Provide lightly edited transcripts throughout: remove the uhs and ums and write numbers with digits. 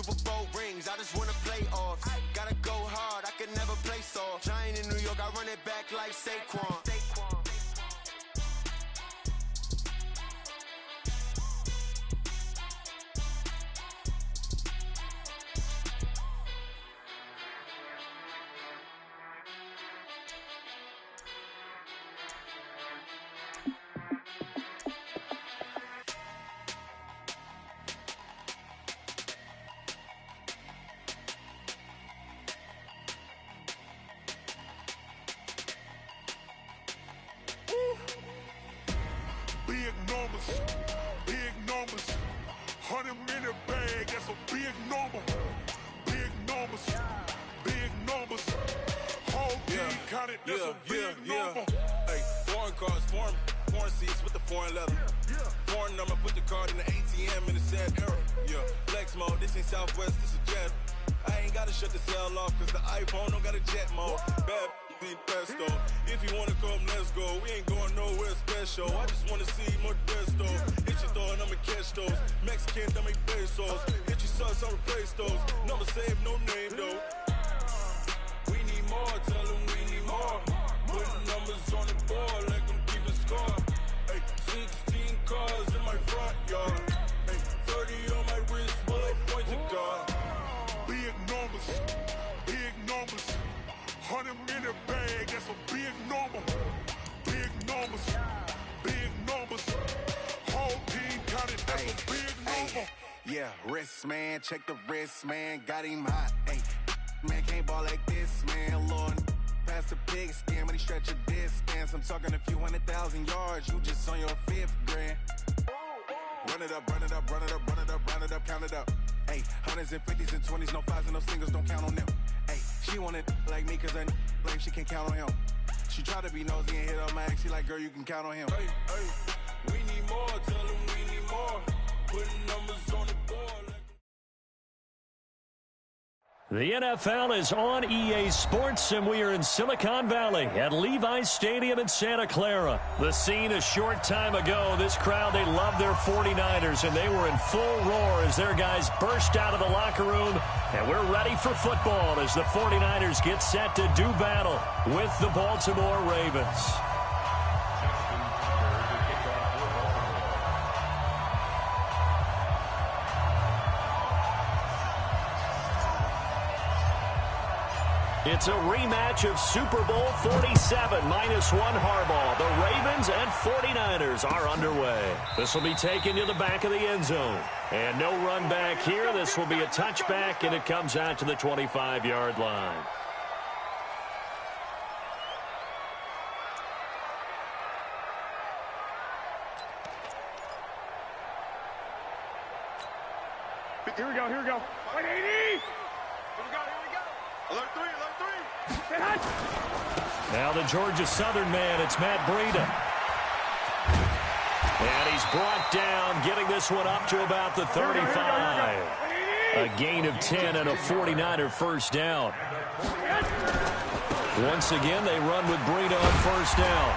Super Bowl rings, I just wanna play off. Gotta go hard, I can never play soft. Giant in New York, I run it back like Saquon. Big numbers, 100-minute bag, that's a big number. Big numbers, whole team counted, that's a big number. Hey, foreign cars, foreign seats with the foreign leather. Foreign number, put the card in the ATM in the sad era. Yeah, flex mode, this ain't Southwest, this is Jet. I ain't gotta shut the cell off, cause the iPhone don't got a jet mode. Bad need pesto. If you wanna come, let's go. We ain't going nowhere special. I just wanna see more desto. Hit your throw and I'ma catch those. Mexican, I make pesos. Hit your sauce, I'll replace those. Number saved, no name though. We need more, tell them we need more. Putting numbers on the board, let them keep a score. Hey, 16 cars in my front yard. Hey, 30 on my wrist, bullet point to God. Big numbers, 100-minute bag, that's a big number. Big numbers, whole team counted, that's a big number. Yeah, wrist man, check the wrist man, got him hot. Ay, man can't ball like this, man. Lord, past the pig skin when he stretch a distance. I'm talking a few 100,000 yards, you just on your 5th grand. Run it up, count it up. Ay, hundreds and 50s and 20s, no 5s and no singles, don't count on them. Ay, she wanted like me cause I blame she can't count on him. She tried to be nosy and hit on my ex, she like, girl, you can count on him. Hey, we need more, tell them we need more. Putting numbers on the board. The NFL is on EA Sports, and we are in Silicon Valley at Levi's Stadium in Santa Clara. The scene a short time ago, this crowd, they love their 49ers, and they were in full roar as their guys burst out of the locker room, and we're ready for football as the 49ers get set to do battle with the Baltimore Ravens. It's a rematch of Super Bowl 47, -1 Harbaugh. The Ravens and 49ers are underway. This will be taken to the back of the end zone. And no run back here. This will be a touchback, and it comes out to the 25-yard line. Here we go. 180! Alert three. Now the Georgia Southern man, it's Matt Breida. And he's brought down, getting this one up to about the 35. A gain of 10 and a 49er first down. Once again, they run with Breida on first down.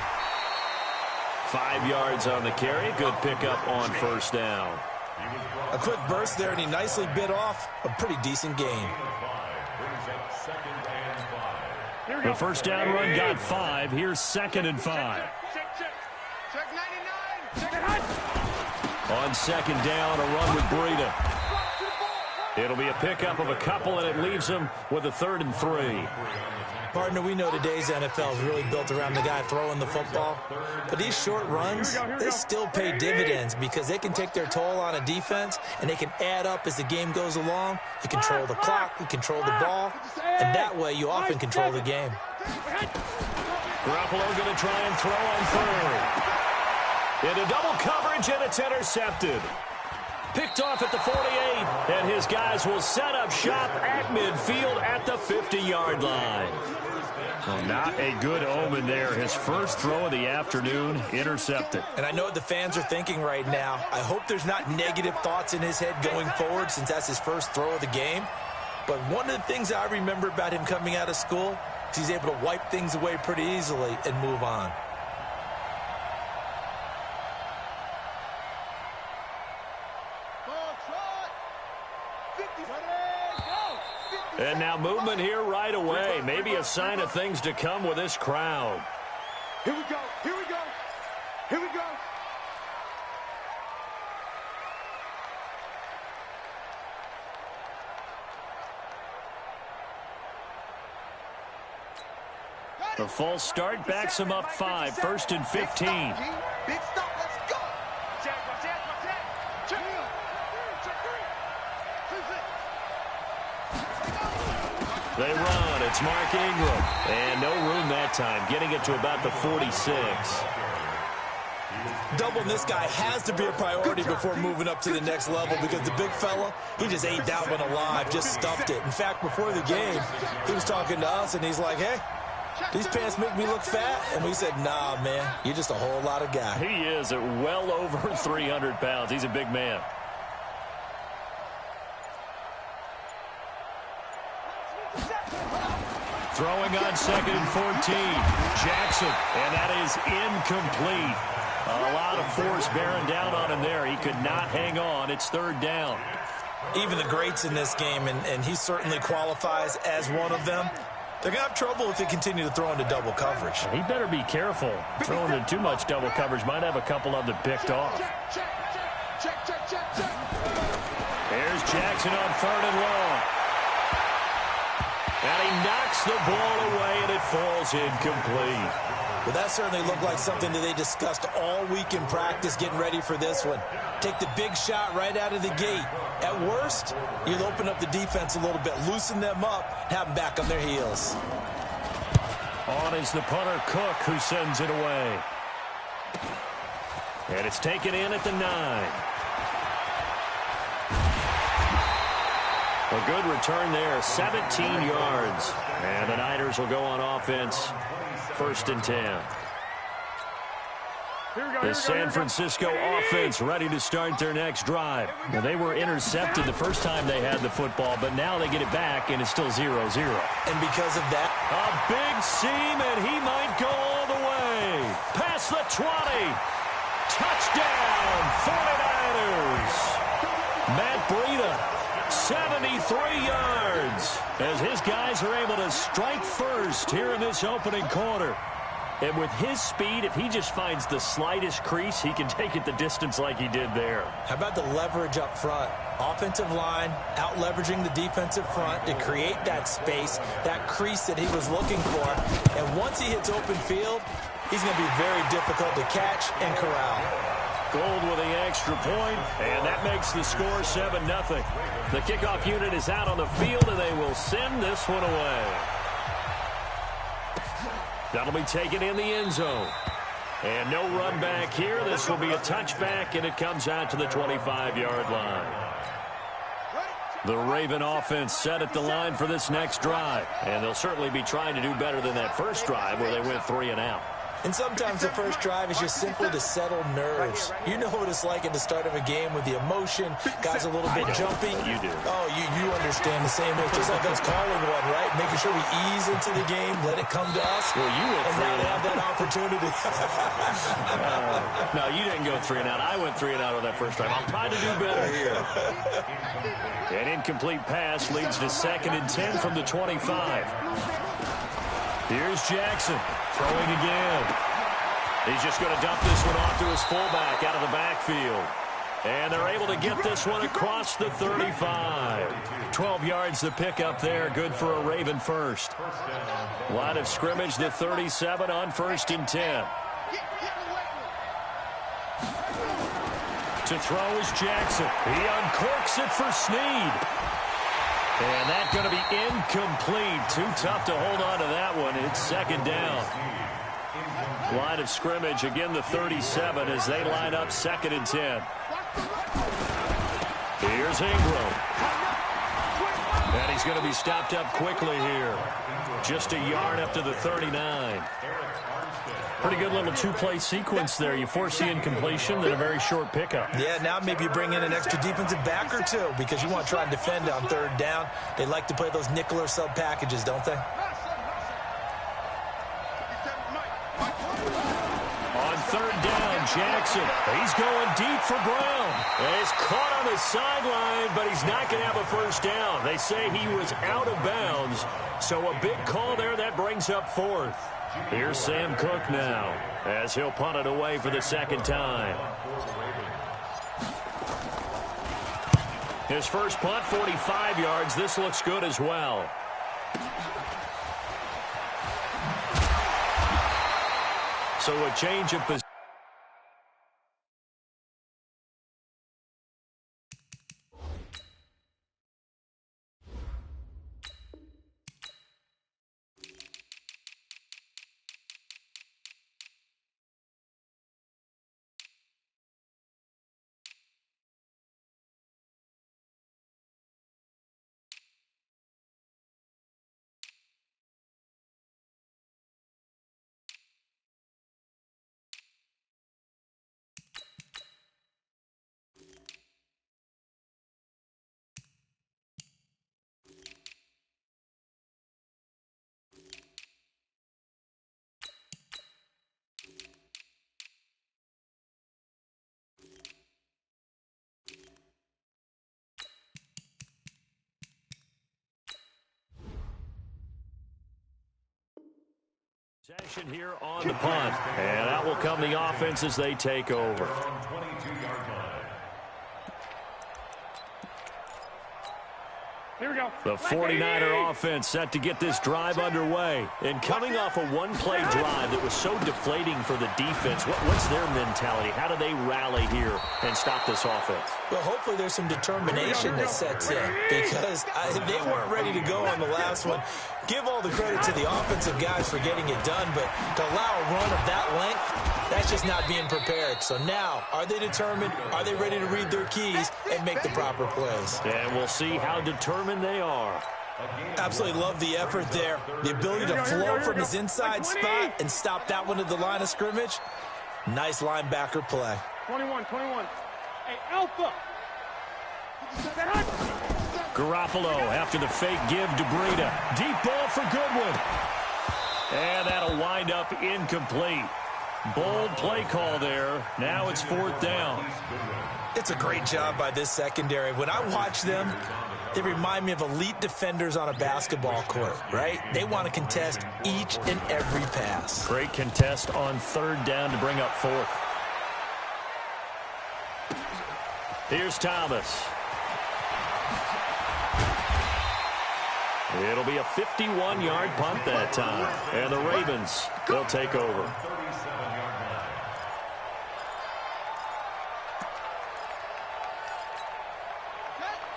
5 yards on the carry. Good pickup on first down. A quick burst there, and he nicely bit off a pretty decent gain. The first down run got 5. Here's 2nd and 5. Check 99. On 2nd down, a run with Breida. It'll be a pickup of a couple, and it leaves him with a 3rd and 3. Partner, we know today's NFL is really built around the guy throwing the football. But these short runs, they still pay dividends because they can take their toll on a defense, and they can add up as the game goes along. You control the clock, you control the ball, and that way you often control the game. Garoppolo going to try and throw on 3rd. Into double coverage, and it's intercepted. Picked off at the 48, and his guys will set up shop at midfield at the 50-yard line. Well, not a good omen there. His first throw of the afternoon intercepted. And I know what the fans are thinking right now. I hope there's not negative thoughts in his head going forward since that's his first throw of the game. But one of the things I remember about him coming out of school is he's able to wipe things away pretty easily and move on. And now movement here right away. Maybe a sign of things to come with this crowd. Here we go. Here we go. Here we go. The false start backs him up 5. 1st and 15. Big stop. Let's go. They run. It's Mark Ingram. And no room that time. Getting it to about the 46. Doubling this guy has to be a priority before moving up to the next level because the big fella, he just ate that one alive, just stuffed it. In fact, before the game, he was talking to us, and he's like, hey, these pants make me look fat. And we said, nah, man, you're just a whole lot of guy. He is at well over 300 pounds. He's a big man. Throwing on 2nd and 14. Jackson, and that is incomplete. A lot of force bearing down on him there. He could not hang on. It's 3rd down. Even the greats in this game, and he certainly qualifies as one of them, they're going to have trouble if they continue to throw into double coverage. He better be careful. Throwing into too much double coverage might have a couple of them picked off. There's Jackson on 3rd and long. And he knocks the ball away, and it falls incomplete. Well, that certainly looked like something that they discussed all week in practice getting ready for this one. Take the big shot right out of the gate. At worst, you'll open up the defense a little bit, loosen them up, have them back on their heels. On is the punter, Cook, who sends it away. And it's taken in at the 9. A good return there, 17 yards. And the Niners will go on offense, 1st and 10. The San Francisco offense ready to start their next drive. Now, they were intercepted the first time they had the football, but now they get it back, and it's still 0-0. And because of that, a big seam, and he might go all the way. Past the 20. Touchdown, 49ers. Matt Breida. 73 yards as his guys are able to strike first here in this opening quarter. And with his speed, if he just finds the slightest crease, he can take it the distance like he did there. How about the leverage up front? Offensive line out-leveraging the defensive front to create that space, that crease that he was looking for. And once he hits open field, he's going to be very difficult to catch and corral. Gold with the extra point, and that makes the score 7-0. The kickoff unit is out on the field, and they will send this one away. That'll be taken in the end zone. And no run back here. This will be a touchback, and it comes out to the 25-yard line. The Raven offense set at the line for this next drive, and they'll certainly be trying to do better than that first drive where they went 3 and out. And sometimes the first drive is just simply to settle nerves. You know what it's like at the start of a game with the emotion. Guys are a little bit jumpy. You do. Oh, you understand the same way. Just like us calling one, right? Making sure we ease into the game, let it come to us. Well, you went 3 and now and they have that opportunity. No, you didn't go 3 and out. I went 3 and out on that first drive. I'll try to do better here. An incomplete pass leads to 2nd and 10 from the 25. Here's Jackson throwing again. He's just going to dump this one off to his fullback out of the backfield. And they're able to get this one across the 35. 12 yards the pickup there. Good for a Raven first. Line of scrimmage, the 37 on 1st and 10. To throw is Jackson. He uncorks it for Snead. And that's going to be incomplete. Too tough to hold on to that one. It's 2nd down. Line of scrimmage, again the 37 as they line up 2nd and 10. Here's Ingram. And he's going to be stopped up quickly here. Just a yard up to the 39. Pretty good little two-play sequence there. You force the incompletion, then a very short pickup. Yeah, now maybe you bring in an extra defensive back or two because you want to try and defend on 3rd down. They like to play those nickel or sub packages, don't they? On 3rd down, Jackson. He's going deep for Brown. He's caught on the sideline, but he's not going to have a first down. They say he was out of bounds, so a big call there. That brings up fourth. Here's Sam Cook now, as he'll punt it away for the second time. His first punt, 45 yards. This looks good as well. So a change of position. Possession here on the punt, and out will come the offense as they take over. Here we go. The 49er offense set to get this drive underway. And coming off a one-play drive that was so deflating for the defense, what's their mentality? How do they rally here and stop this offense? Well, hopefully there's some determination that sets in, because they weren't ready to go on the last one. Give all the credit to the offensive guys for getting it done, but to allow a run of that length, that's just not being prepared. So now, are they determined? Are they ready to read their keys and make the proper plays? And we'll see how determined they are. Absolutely love the effort there. The ability to flow from his inside spot and stop that one at the line of scrimmage. Nice linebacker play. 21. Hey, Alpha. Garoppolo after the fake give to Breida. Deep ball for Goodwin. And that'll wind up incomplete. Bold play call there. Now it's fourth down. It's a great job by this secondary. When I watch them, they remind me of elite defenders on a basketball court, right? They want to contest each and every pass. Great contest on third down to bring up fourth. Here's Thomas. It'll be a 51-yard punt that time. And the Ravens, they'll take over.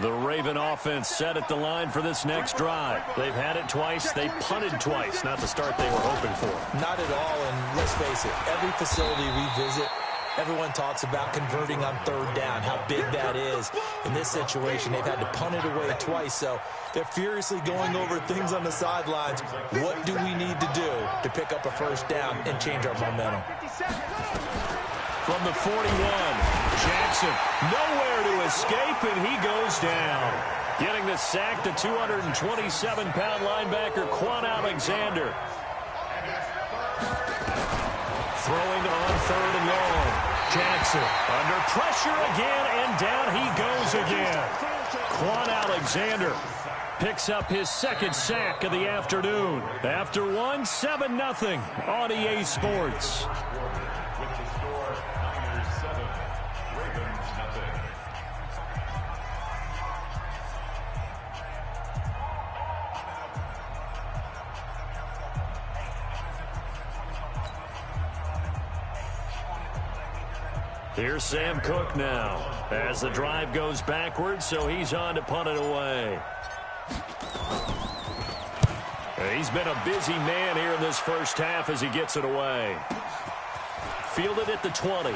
The Raven offense set at the line for this next drive. They've had it twice. They've punted twice. Not the start they were hoping for. Not at all, and let's face it, every facility we visit, everyone talks about converting on third down, how big that is. In this situation, they've had to punt it away twice, so they're furiously going over things on the sidelines. What do we need to do to pick up a first down and change our momentum? From the 41, Jackson nowhere to escape, and he goes down. Getting the sack, the 227-pound linebacker, Quan Alexander. Throwing on third and long. Jackson under pressure again, and down he goes again. Quan Alexander picks up his second sack of the afternoon. After one, 7-0 on EA Sports. Here's Sam Cook now as the drive goes backwards, so he's on to punt it away. He's been a busy man here in this first half as he gets it away. Fielded at the 20.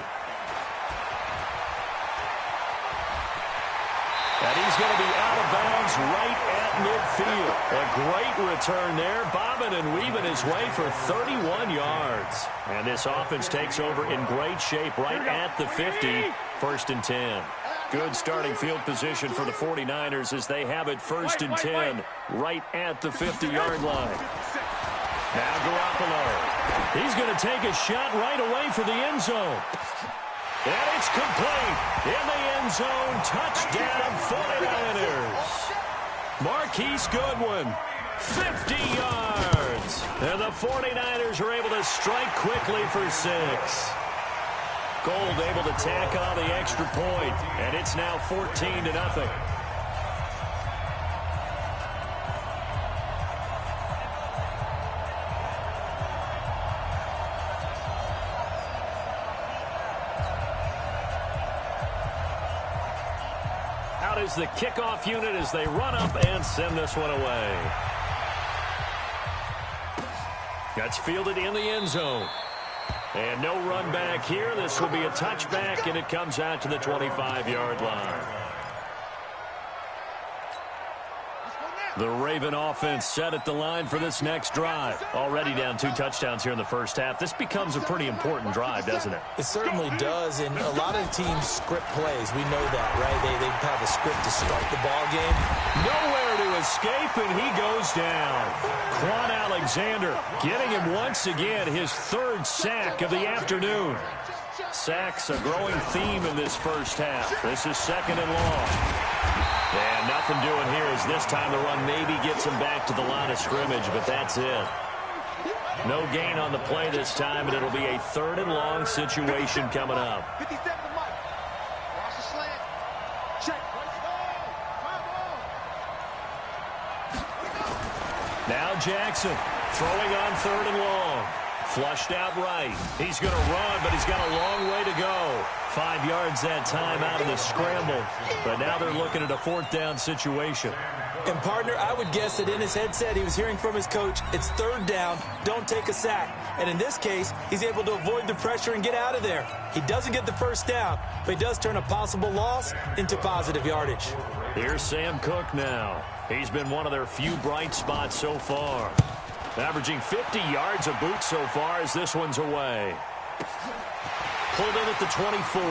And he's going to be out of bounds right at midfield. A great return there, bobbing and weaving his way for 31 yards. And this offense takes over in great shape right at the 50, first and 10. Good starting field position for the 49ers as they have it first and 10 right at the 50-yard line. Now Garoppolo. He's going to take a shot right away for the end zone. And it's complete. In the end zone, touchdown 49ers. Marquise Goodwin, 50 yards. And the 49ers are able to strike quickly for 6. Gold able to tack on the extra point, and it's now 14-0. Out is the kickoff unit as they run up and send this one away. That's fielded in the end zone. And no run back here. This will be a touchback, and it comes out to the 25-yard line. The Raven offense set at the line for this next drive. Already down 2 touchdowns here in the first half. This becomes a pretty important drive, doesn't it? It certainly does, and a lot of teams script plays. We know that, right? They have a script to start the ball game. Nowhere to escape, and he goes down. Quan Alexander getting him once again, his 3rd sack of the afternoon. Sacks a growing theme in this first half. This is 2nd and long. And nothing doing here as this time the run maybe gets him back to the line of scrimmage, but that's it. No gain on the play this time, and it'll be a 3rd and long situation coming up. 57 to Mike. Watch the slant. Check. Now Jackson throwing on 3rd and long. Flushed out right. He's going to run, but he's got a long way to go. 5 yards that time out of the scramble. But now they're looking at a 4th down situation. And, partner, I would guess that in his headset he was hearing from his coach, it's 3rd down, don't take a sack. And in this case, he's able to avoid the pressure and get out of there. He doesn't get the 1st down, but he does turn a possible loss into positive yardage. Here's Sam Cook now. He's been one of their few bright spots so far. Averaging 50 yards a boot so far as this one's away. Pulled in at the 24.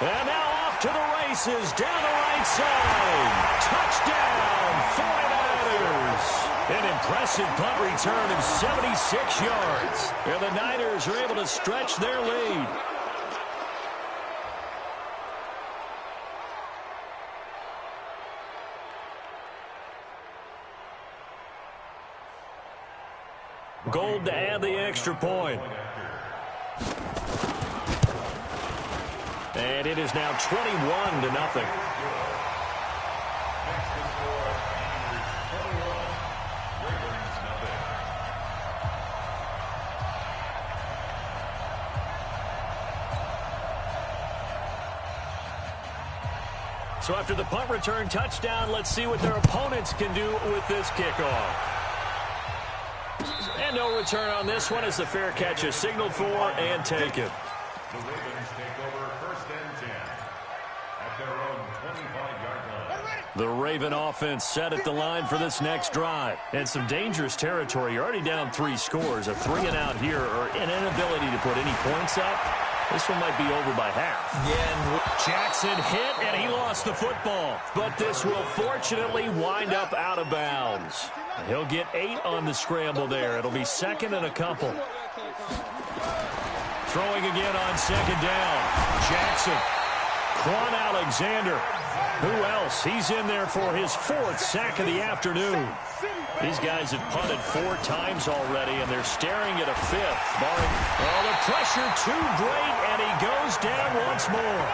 And now off to the races, down the right side. Touchdown, 49ers. An impressive punt return of 76 yards. And the Niners are able to stretch their lead. Gold to add the extra point. And it is now 21-0. So after the punt return touchdown, let's see what their opponents can do with this kickoff. And no return on this one as the fair catch is signaled for and taken. The Ravens take over 1st and 10 at their own 25-yard line. The Raven offense set at the line for this next drive. And some dangerous territory. You're already down 3 scores. A 3-and-out here or an inability to put any points up. This one might be over by half. Yeah, Jackson hit, and he lost the football. But this will fortunately wind up out of bounds. He'll get 8 on the scramble there. It'll be 2nd and a couple. Throwing again on 2nd down. Jackson. Quan Alexander. Who else? He's in there for his 4th sack of the afternoon. These guys have punted 4 times already, and they're staring at a 5th. The pressure too great, and he goes down once more.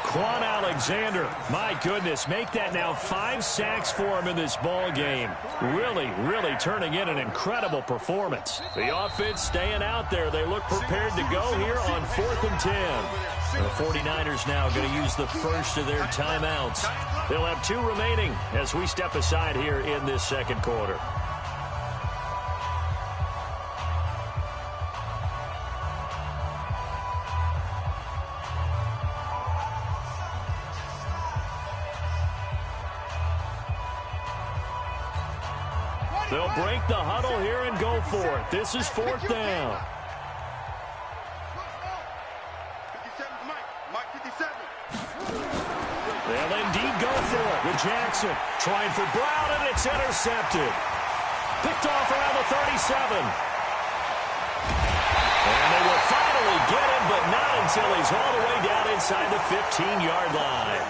Quan Alexander, my goodness, make that now 5 sacks for him in this ball game. Really, really turning in an incredible performance. The offense staying out there. They look prepared to go here on 4th and 10. The 49ers now going to use the first of their timeouts. They'll have 2 remaining as we step aside here in this 2nd quarter. They'll break the huddle here and go for it. This is 4th down. 57 to Mike. for it with Jackson. Trying for Brown, and it's intercepted. Picked off around the 37. And they will finally get him, but not until he's all the way down inside the 15-yard line.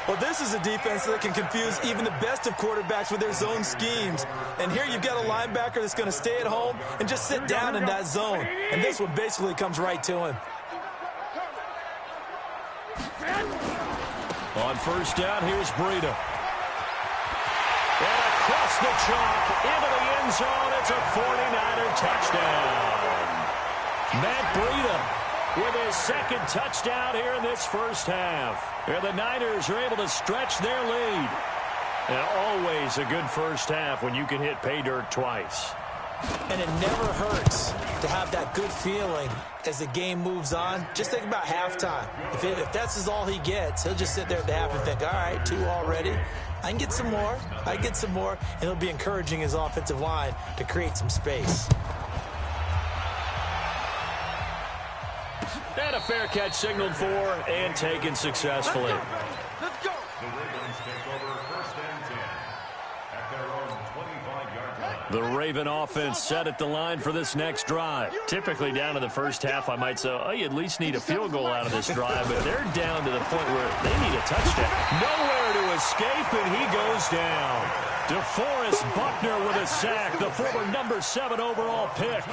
Well, this is a defense that can confuse even the best of quarterbacks with their zone schemes. And here you've got a linebacker that's going to stay at home and just sit down in that zone. And this one basically comes right to him. On first down, here's Breida. And across the chalk, into the end zone, it's a 49er touchdown. Matt Breida with his second touchdown here in this first half. And the Niners are able to stretch their lead. And always a good first half when you can hit pay dirt twice. And it never hurts to have that good feeling as the game moves on. Just think about halftime. If that's all he gets, he'll just sit there at the half and think, all right, 2 already. I can get some more. I can get some more. And he'll be encouraging his offensive line to create some space. And a fair catch signaled for and taken successfully. Let's go. The Ravens take over first and 10 at their own 25-yard line. The Raven offense set at the line for this next drive. Typically down to the first half, I might say, oh, you at least need a field goal out of this drive, but they're down to the point where they need a touchdown. Nowhere to escape, and he goes down. DeForest Buckner with a sack, the former number 7 overall pick.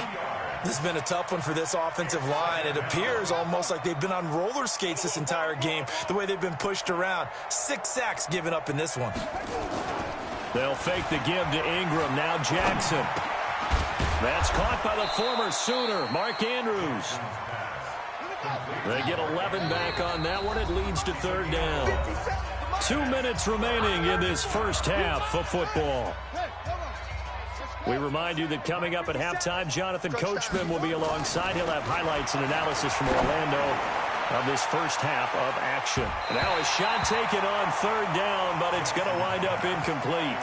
This has been a tough one for this offensive line. It appears almost like they've been on roller skates this entire game, the way they've been pushed around. 6 sacks given up in this one. They'll fake the give to Ingram. Now Jackson. That's caught by the former Sooner, Mark Andrews. They get 11 back on that one. It leads to third down. 2 minutes remaining in this first half of football. We remind you that coming up at halftime, Jonathan Coachman will be alongside. He'll have highlights and analysis from Orlando of this first half of action. Now a shot taken on third down, but it's going to wind up incomplete.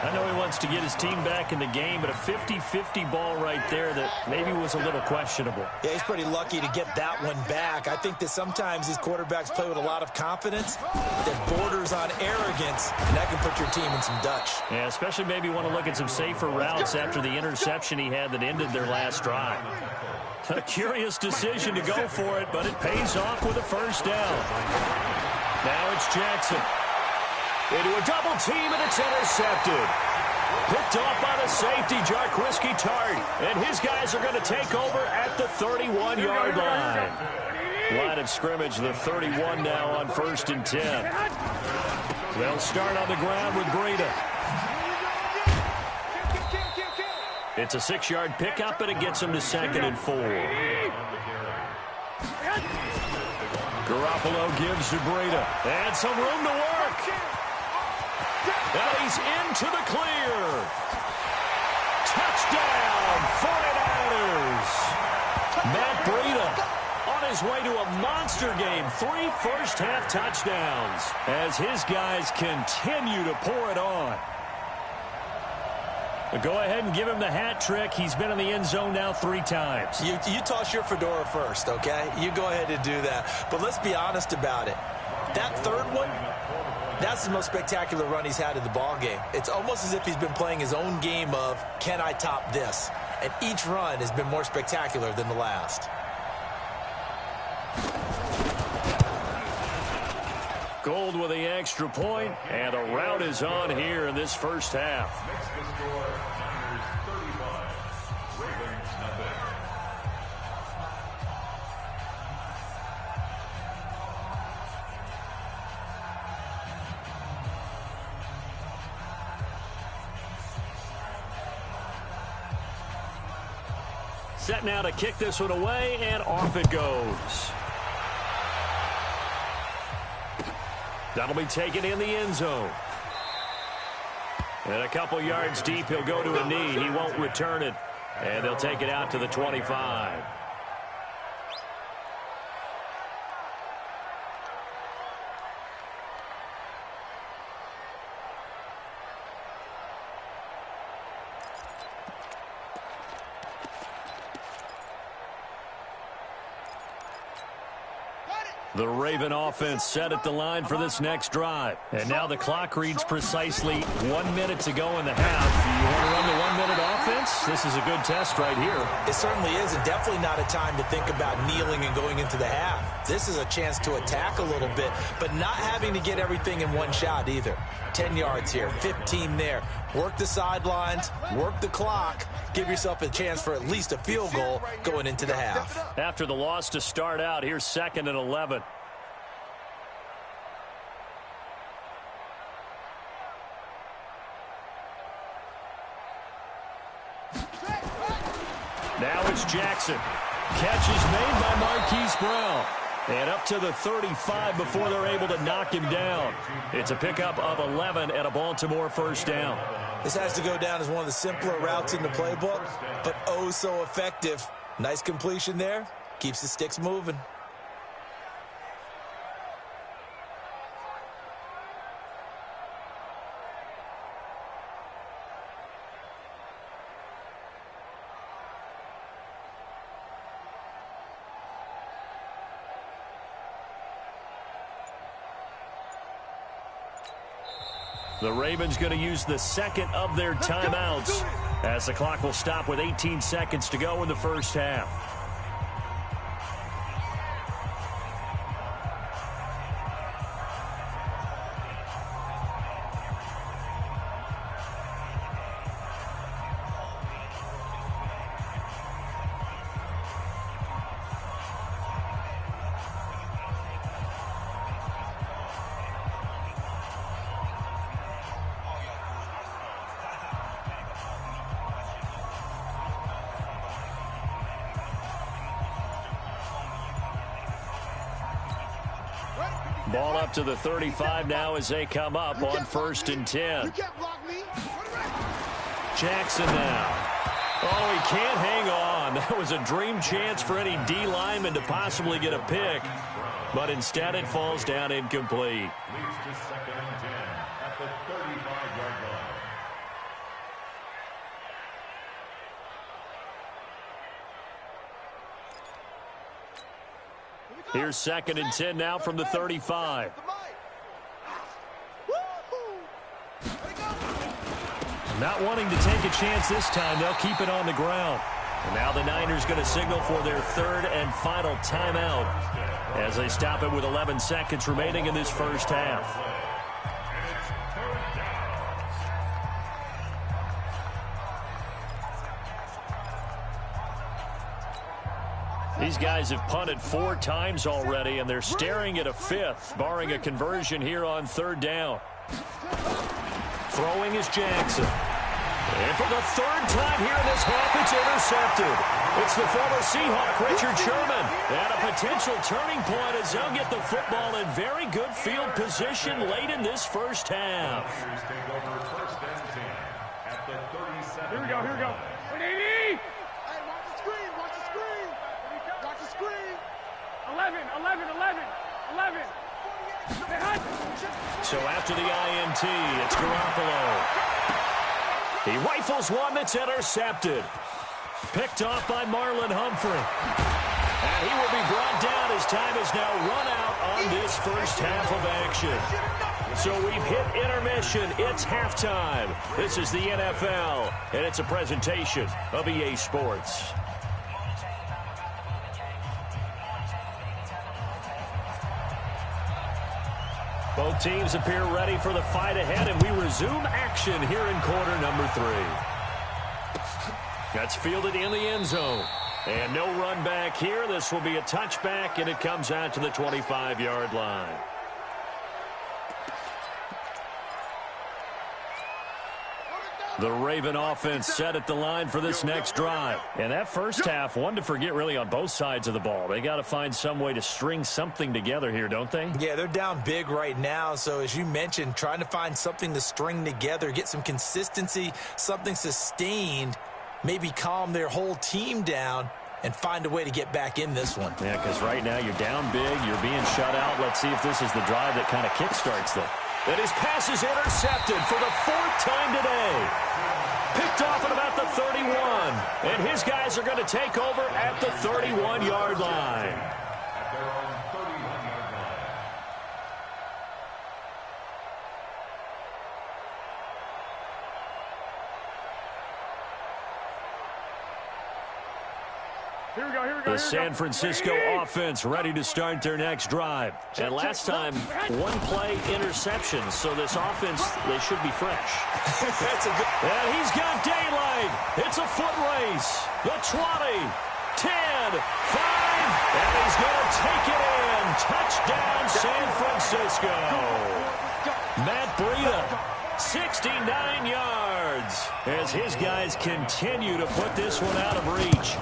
I know he wants to get his team back in the game, but a 50-50 ball right there that maybe was a little questionable. Yeah, he's pretty lucky to get that one back. I think that sometimes these quarterbacks play with a lot of confidence that borders on arrogance, and that can put your team in some Dutch. Yeah, especially maybe want to look at some safer routes after the interception he had that ended their last drive. A curious decision to go for it, but it pays off with a first down. Now it's Jackson. Into a double team, and it's intercepted. Picked off by the safety, Jarquiski Tart. And his guys are going to take over at the 31-yard line. Line of scrimmage, the 31 now on first and 10. They'll start on the ground with Breida. It's a 6-yard pickup, and it gets him to 2nd and 4. Garoppolo gives to Breida. And some room to work. And he's into the clear. Touchdown, 49ers. Matt Breida on his way to a monster game. 3 first-half touchdowns as his guys continue to pour it on. But go ahead and give him the hat trick. He's been in the end zone now 3 times. You toss your fedora first, okay? You go ahead and do that. But let's be honest about it. That third one, that's the most spectacular run he's had in the ballgame. It's almost as if he's been playing his own game of, can I top this? And each run has been more spectacular than the last. Gold with the extra point, and the rout is on here in this first half. Makes the score Niners 35, Ravens nothing. Set now to kick this one away, and off it goes. That'll be taken in the end zone. And a couple yards deep, he'll go to a knee. He won't return it. And they'll take it out to the 25. The Raven offense set at the line for this next drive. And now the clock reads precisely 1 minute to go in the half. You want to run the 1 minute offense? This is a good test right here. It certainly is, and definitely not a time to think about kneeling and going into the half. This is a chance to attack a little bit, but not having to get everything in one shot either. 10 yards here, 15 there. Work the sidelines, work the clock, give yourself a chance for at least a field goal going into the half. After the loss to start out, here's 2nd and 11. Now it's Jackson. Catch is made by Marquise Brown. And up to the 35 before they're able to knock him down. It's a pickup of 11 and a Baltimore first down. This has to go down as one of the simpler routes in the playbook, but oh so effective. Nice completion there. Keeps the sticks moving. The Ravens going to use the second of their timeouts as the clock will stop with 18 seconds to go in the first half. Ball up to the 35 now as they come up on 1st and 10. Jackson now. Oh, he can't hang on. That was a dream chance for any D lineman to possibly get a pick. But instead it falls down incomplete. Leads to 2nd and 10 at the 35-yard line. Here's 2nd and 10 now from the 35. Not wanting to take a chance this time, they'll keep it on the ground. And now the Niners going to signal for their 3rd and final timeout as they stop it with 11 seconds remaining in this first half. These guys have punted 4 times already, and they're staring at a 5th, barring a conversion here on 3rd down. Throwing is Jackson. And for the 3rd time here in this half, it's intercepted. It's the former Seahawk, Richard Sherman. And a potential turning point as they'll get the football in very good field position late in this first half. Take over 1st and 10 at the 37. Here we go, here we go. 180! 11. So after the INT, it's Garoppolo. He rifles one that's intercepted. Picked off by Marlon Humphrey. And he will be brought down as time is now run out on this first half of action. So we've hit intermission. It's halftime. This is the NFL, and it's a presentation of EA Sports. Both teams appear ready for the fight ahead, and we resume action here in quarter number 3. That's fielded in the end zone. And no run back here. This will be a touchback, and it comes out to the 25-yard line. The Raven offense set at the line for this next drive. And that first half, one to forget really on both sides of the ball. They got to find some way to string something together here, don't they? Yeah, they're down big right now. So as you mentioned, trying to find something to string together, get some consistency, something sustained, maybe calm their whole team down and find a way to get back in this one. Yeah, because right now you're down big, you're being shut out. Let's see if this is the drive that kind of kickstarts them. And his pass is intercepted for the 4th time today. Picked off at about the 31. And his guys are going to take over at the 31-yard line. At their own 31-yard The San Francisco offense ready to start their next drive. And last time, one play interception. So this offense, they should be fresh. That's a good. And he's got daylight. It's a foot race. The 20, 10, 5, and he's going to take it in. Touchdown, San Francisco. Matt Breida, 69 yards, as his guys continue to put this one out of reach.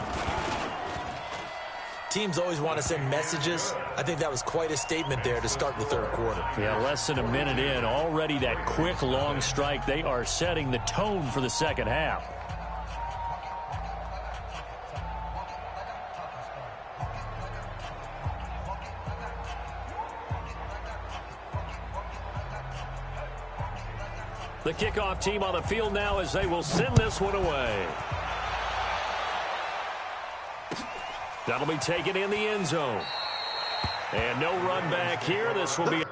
Teams always want to send messages. I think that was quite a statement there to start the third quarter. Yeah, less than a minute in, already that quick, long strike. They are setting the tone for the second half. The kickoff team on the field now as they will send this one away. That'll be taken in the end zone. And no run back here. This will be...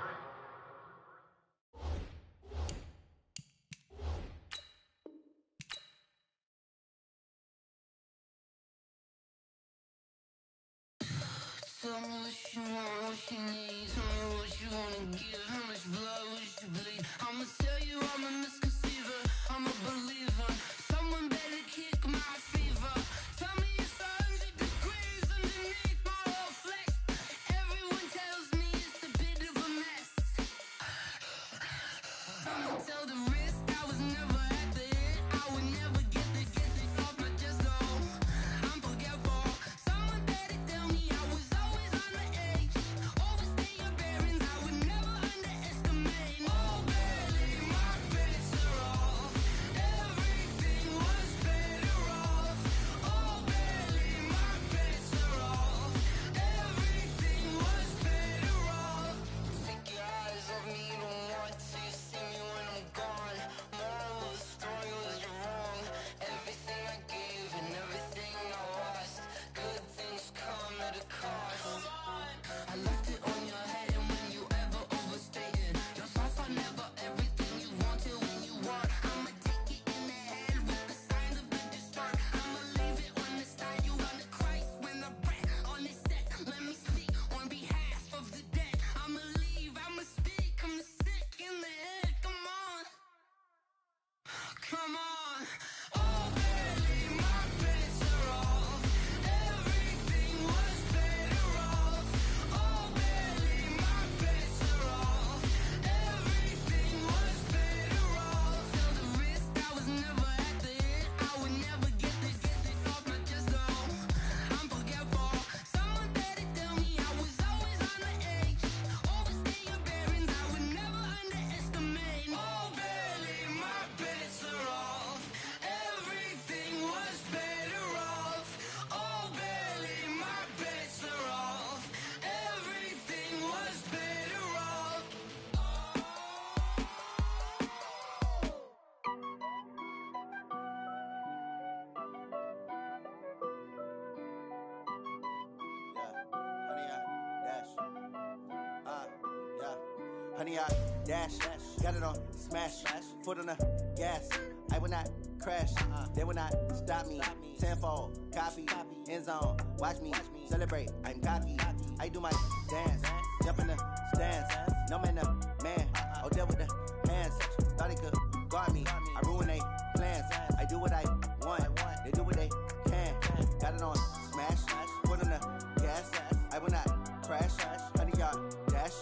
Honey, I dash, got it on smash, foot on the gas. I will not crash, they will not stop me. Tenfold, copy, end zone, watch me celebrate. I'm cocky, I do my dance, jump in the stands. No man, man, oh there with the hands. Thought he could guard me, I ruin they plans. I do what I want, they do what they can. Got it on smash, foot on the gas. I will not crash, honey, y'all dash,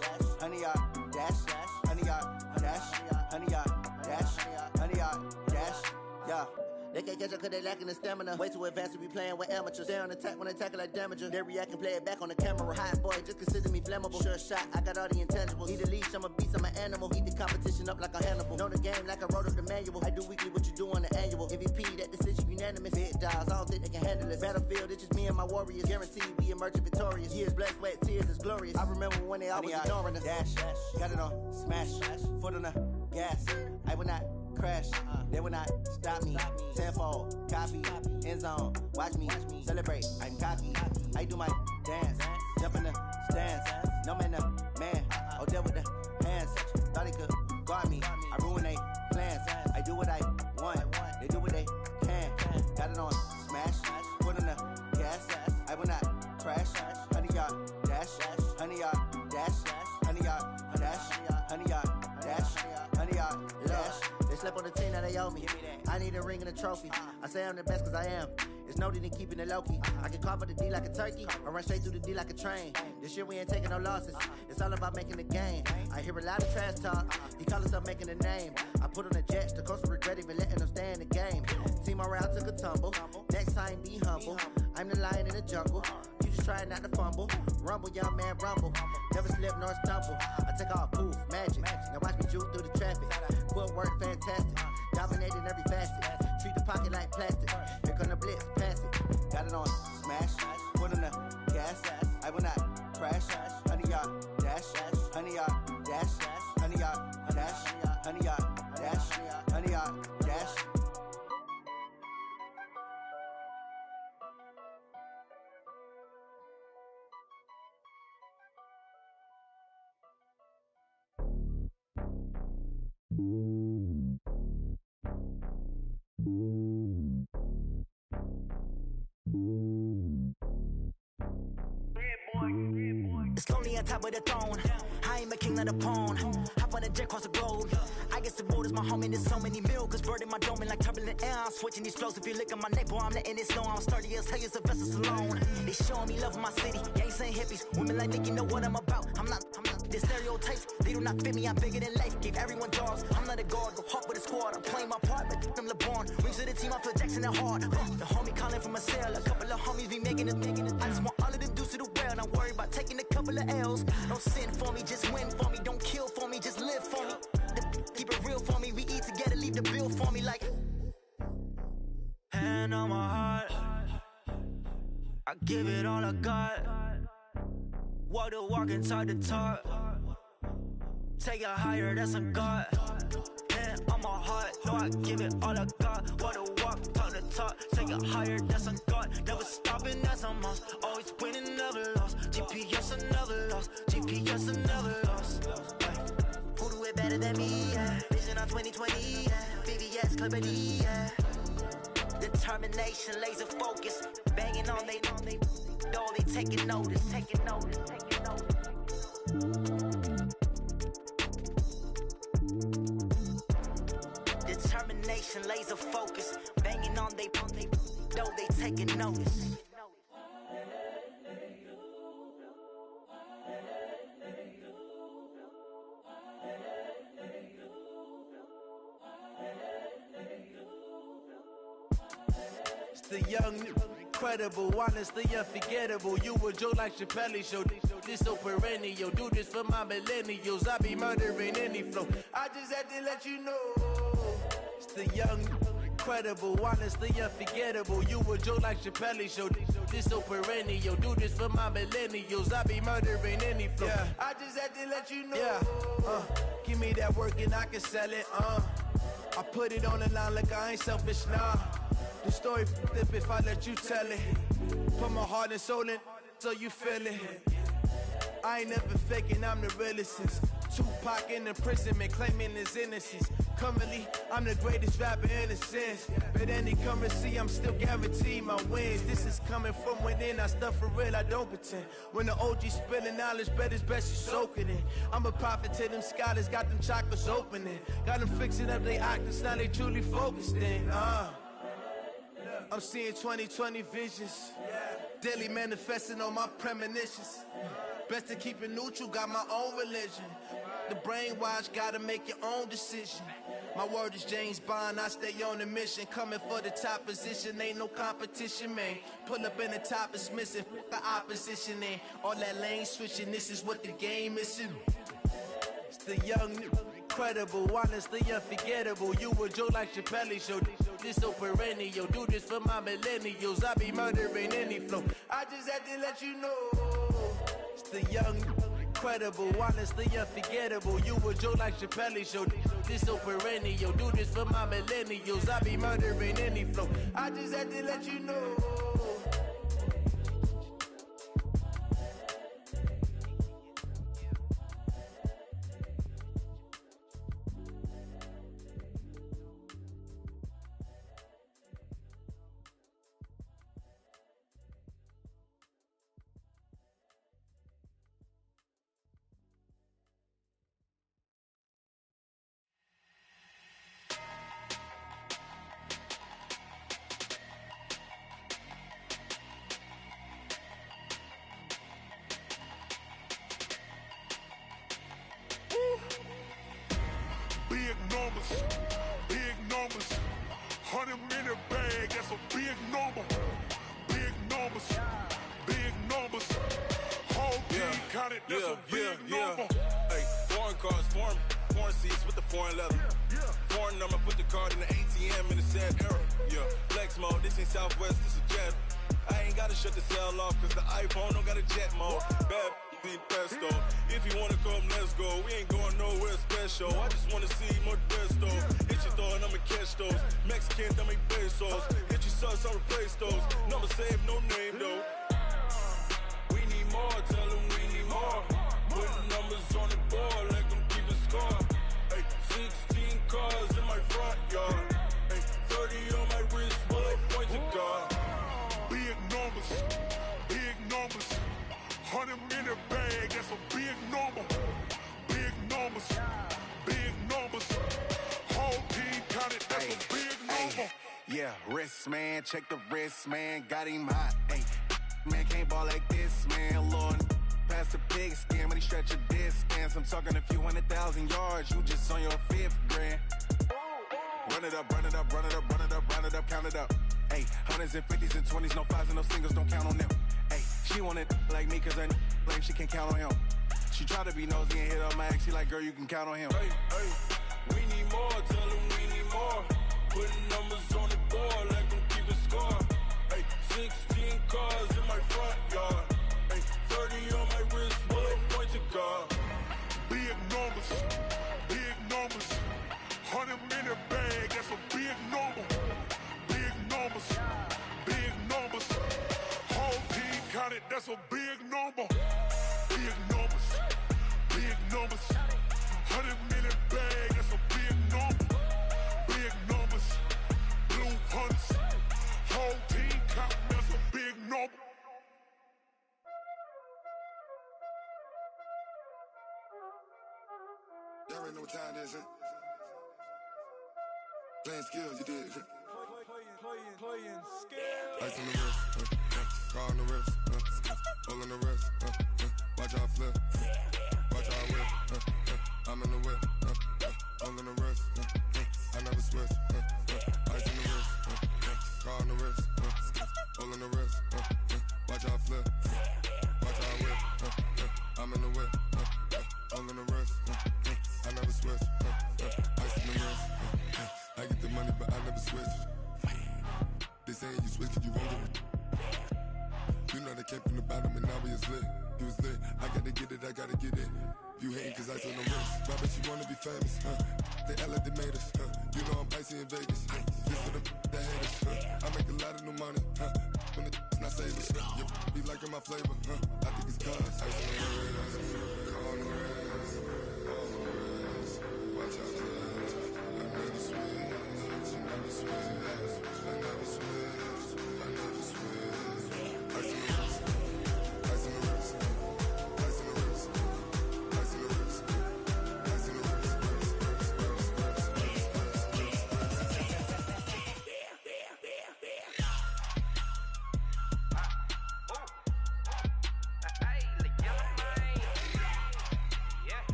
honey, y'all dash, honey, y'all dash, honey, y'all dash, honey, y'all dash, yeah. They can't catch up cause they lacking the stamina. Way too advanced to be playing with amateurs. Stay on attack when they tackle like damager. They react and play it back on the camera. Hot boy, just consider me flammable. Sure shot, I got all the intangibles. Need a leash, I'm a beast, I'm an animal. Eat the competition up like a Hannibal. Know the game like I wrote up the manual. I do weekly what you do on the annual. MVP, that decision unanimous. Big dials, I don't think they can handle it. Battlefield, it's just me and my warriors. Guaranteed we emerge victorious. Years, blood, sweat, tears, is glorious. I remember when they always ignoring us. Dash, got it on smash, foot on the gas. I will not crash, they will not stop me. Tenfold, copy, end zone, watch me celebrate. I'm cocky, I do my dance, jump in the stands. No man, man, oh there with the hands. Thought he could guard me, I ruin they plans. I do what I want, they do what they can. Got it on smash, foot on the gas. I they owe me. I need a ring and a trophy. I say I'm the best cause I am. It's no need in keeping it low-key. I can carve up the D like a turkey, or run straight through the D like a train. This year we ain't taking no losses. It's all about making the game. I hear a lot of trash talk. He call himself making a name. I put on the Jets, the coast will regret even letting them stay in the game. Team morale took a tumble. Next time be humble. I'm the lion in the jungle. You just try not to fumble. Rumble, young man, rumble. Never slip nor stumble. I take off, poof, magic. Now watch me juke through the traffic. Footwork fantastic. Dominating every facet. Treat the pocket like plastic. Here come the blitz, pass it. Got it on smash. Foot on the gas. I will not crash. 100-yard dash. 100-yard dash. 100-yard dash. 100-yard dash. 100-yard dash. It's lonely on top of the throne. I ain't a king of the pawn. Hop on a jet across the globe. I guess the road is my home and there's so many miracles burning my dome like turbulent air. I'm switching these flows. If you look at my neck, boy, I'm letting it slow. I'm sturdy as hell, as a vessel alone. They showing me love in my city. Gang saying hippies. Women like Mickey know what I'm about. I'm not the stereotypes. They do not fit me. I'm bigger than life. Gave everyone jobs. I'm not a guard. Go hard with a squad. I'm playing my part, but I'm LeBron. Rings to the team. I feel Jackson and hard. The homie calling from a cell. A couple of homies be making it. I just want all of them dudes to the well. Not worried about taking a couple of L's. Don't sin for me, just win for me. Don't kill for me, just live for me. Keep it real for me. We eat together, leave the bill for me like. Hand on my heart, I give it all I got. Walk the walk inside the talk. Take it higher, that's a God. Hand on my heart, no, I give it all I got. Walk the walk, talk the talk. Take it higher, that's a God. Never stopping, that's a must. Always winning, never lost. GPS, I never lost. GPS, I never lost. Who do it better than me? Yeah. Vision on 2020. Yeah. VVS, Clipper D. Yeah. Determination, laser focus. Banging on they door, they taking notice. Taking notice. Taking notice. Determination, laser focus. Banging on they door, they taking notice. The young, incredible, honestly unforgettable. You a joke like Chappelle show. This so perennial. Do this for my millennials. I be murdering any flow. I just had to let you know. It's the young, incredible, honestly unforgettable. You a joke like Chappelle show. This so perennial. Do this for my millennials. I be murdering any flow. Yeah. I just had to let you know. Yeah. Give me that work and I can sell it. I put it on the line like I ain't selfish, nah. The story flip if I let you tell it. Put my heart and soul in so you feel it. I ain't never faking, I'm the realest since Tupac in imprisonment, claiming his innocence. Currently, I'm the greatest rapper in a sense. But any currency, I'm still guaranteed my wins. This is coming from within, I stuff for real, I don't pretend. When the OG spilling knowledge, bet it's best you soak it in. I'm a prophet to them scholars, got them chakras opening. Got them fixing up they octaves, now they truly focused in. I'm seeing 2020 visions. Daily manifesting on my premonitions. Best to keep it neutral, got my own religion. The brainwash, gotta make your own decision. My word is James Bond, I stay on the mission. Coming for the top position, ain't no competition, man. Pull up in the top, it's missing, the opposition ain't. All that lane switching, this is what the game is. It's the young, incredible, honestly unforgettable. You a joke like Chappelle show. This so perennial. Do this for my millennials. I be murdering any flow. I just had to let you know. It's the young, incredible, honestly unforgettable. You a joke like Chappelle show. This so perennial. Do this for my millennials. I be murdering any flow. I just had to let you know. big numbers. 100 minute bag, that's a big number. Big numbers, big numbers. Whole team counted, that's a big number. Hey, foreign cars, foreign seats with the foreign leather. Foreign number, put the card in the ATM in the sad era. Yeah, flex mode, this ain't Southwest, this is jet. I ain't gotta shut the cell off, cause the iPhone don't got a jet mode. Bad ain't pesto. If you wanna come, let's go. We ain't going nowhere special. I just wanna see more pesto. Hit your thought, I'ma catch those. Mexican, dummy pesos. Hit your sus, I'll replace those. Number saved, no name though. We need more, tell them we need more. Putting numbers on the board, like them keep a score. Hey, 16 cars in my front yard. Hey, 30 on my wrist, while I point to God. Big numbers, big numbers. 100 minute bag, that's a big number. Big numbers, big numbers. Whole team counted, that's a big number. Yeah, wrist man, check the wrist man, got him hot. Ay, man can't ball like this, man. Lord, past the pig skin, but he stretch a distance. I'm talking a few 100,000 yards, you just on your 5th grand. Run it up, run it up, run it up, run it up, run it up, count it up. Ay, 100s and 50s and 20s, no 5s and no singles, don't count on them. Ay, she want it like me, cause her like she can't count on him. She try to be nosy and hit up my ex, she like, girl, you can count on him. Hey, hey, we need more, tell them we need more. Putting numbers on the board, like them keep a score. Hey, 16 cars in my front yard. Hey, 30 on my wrist, while I point to God. Big numbers, big numbers. 100 minute bag, that's a big number. Big numbers, big numbers. Whole team counted, that's a big number. Big numbers, big numbers. 100 minute bag, that's a big number. Big numbers, blue hunts. Whole team counting, that's a big number. Y'all already know what time it is, huh? Playing skills, you did. Playing skills. Ice on the wrist, car on the wrist, hole in the wrist, watch out flip, watch out whip, I'm in the whip, hole in the wrist, I never switch, ice on the wrist, car on the wrist, hole in the wrist, watch out flip, watch out whip, I'm in the whip, hole in the wrist, I never switch, ice on the wrist, I get the money but I never switch. They saying you switch, you won't get it. You know they came from the bottom and now we is lit. You was lit, I gotta get it, I gotta get it. You hating cause I on the wrist. Robert, you wanna be famous, They Ella, they made us, You know I'm icy in Vegas, This for the that haters, I make a lot of new money, When it's not savers, You be liking my flavor, I think it's cause ice on the wrist, on the wrist, on the wrist. Watch out, I never switch, I never switch. I never switch, I never switch. Ice in the wrist, ice in the wrist, ice in the wrist, ice in the wrist, ice in the wrist,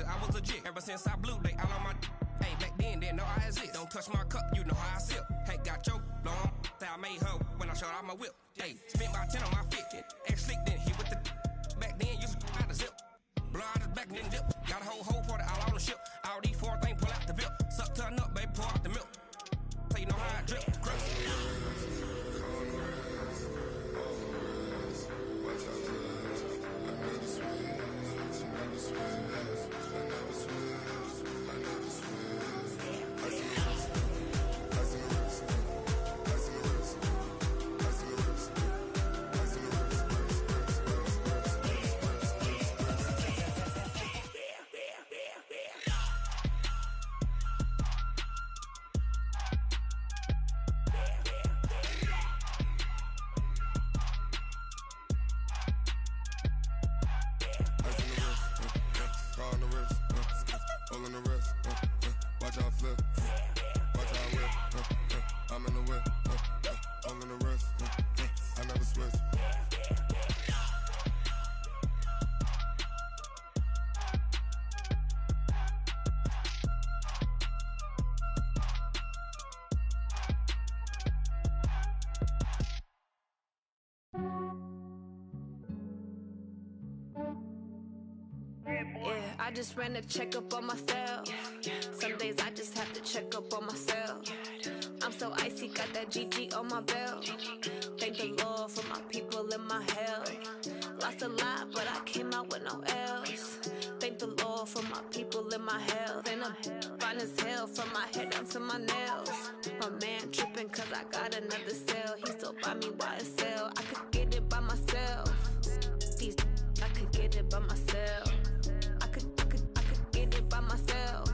I was legit. Ever since I blew, they all on my. Hey, back then, didn't know I exist. Don't touch my cup, you know how I sip. Hey, got your long. I made her when I showed out my whip. Hey, spent about 10 on my fit. Ex slick, then hit with the. Back then, used to out the zip. Blow out his back, then dip. Got a whole for the all on the ship. All these 4 things, pull out the VIP. Suck to a nut, baby, pour out the milk. So you know how I drip. I just ran a checkup on myself. Some days I just have to check up on myself. I'm so icy, got that GG on my belt. Thank the Lord for my people in my health. Lost a lot, but I came out with no else. Thank the Lord for my people in my health. And I'm fine as hell from my head down to my nails. My man tripping cause I got another cell. He still buy me YSL. I could get it by myself. These I could get it by myself. I could get it by myself.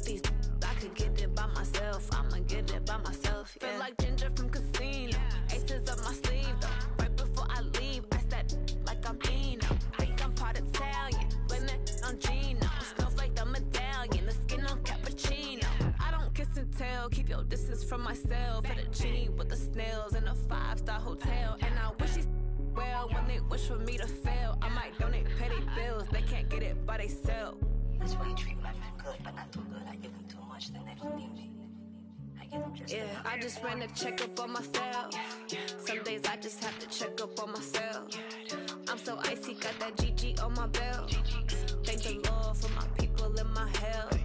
These I could get it by myself. I'ma get it by myself. Yeah. Feel like Ginger from Casino. Aces up my sleeve though. Right before I leave, I said like I'm Eno. Think I'm part Italian, blame it on Gino. Snowflake the medallion, the skin on cappuccino. I don't kiss and tell, keep your distance from myself. Fettuccine with the snails in a 5-star hotel. And I wish he's well when they wish for me to fail. I might donate petty bills, they can't get it by themselves. That's why you treat my friend good, but not too good. I give them too much, then they don't need me. I give them just enough. I just ran a checkup on myself. Some days I just have to check up on myself. I'm so icy, got that GG on my belt. Thank the Lord for my people in my health.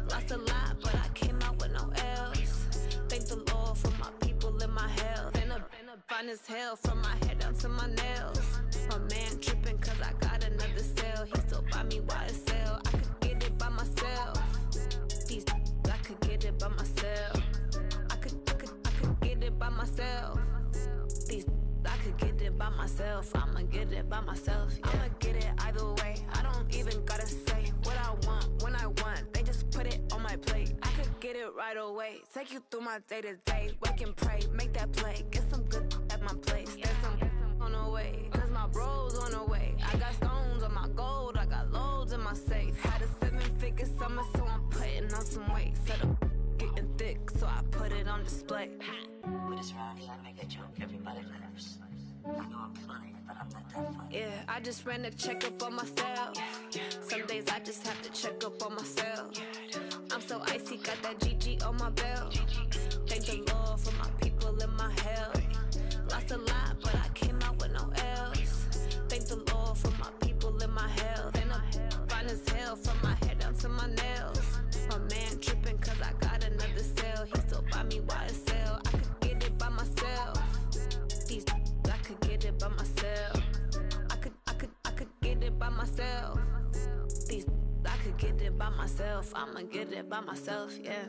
Lost a lot, but I came out with no else. Thank the Lord for my people in my health. And I'm fine as hell from my head down to my nails. My man tripping cause I got another cell. He still buy me YSL. I could get it by myself. These I could get it by myself. I could get it by myself. These I could get it by myself. I'ma get it by myself. Yeah. I'ma get it either way. I don't even gotta say what I want when I want. They just put it on my plate. I could get it right away. Take you through my day to day. Wake and pray, make that play. Get some good at my place. There's some on the way, cause my bro's on the way. I got stones on my gold. I got loads in my safe. Had a 7-figure summer, so I'm putting on some weight. Set up getting thick, so I put it on display. With this round here, I make a joke. Everybody laughs. I know I'm funny, but I'm not that funny. Yeah, I just ran a checkup on myself. Some days I just have to check up on myself. I'm so icy, got that GG on my belt. Thank the Lord for my people in my health. Lost a lot, but I came out with no else. Thank the Lord for my people in my health. And I'm fine as hell from my head down to my nails. My man tripping cause I got another cell. He still buy me YSL. I could get it by myself. These I could get it by myself. I could get it by myself. These I could get it by myself. I'ma get it by myself, yeah.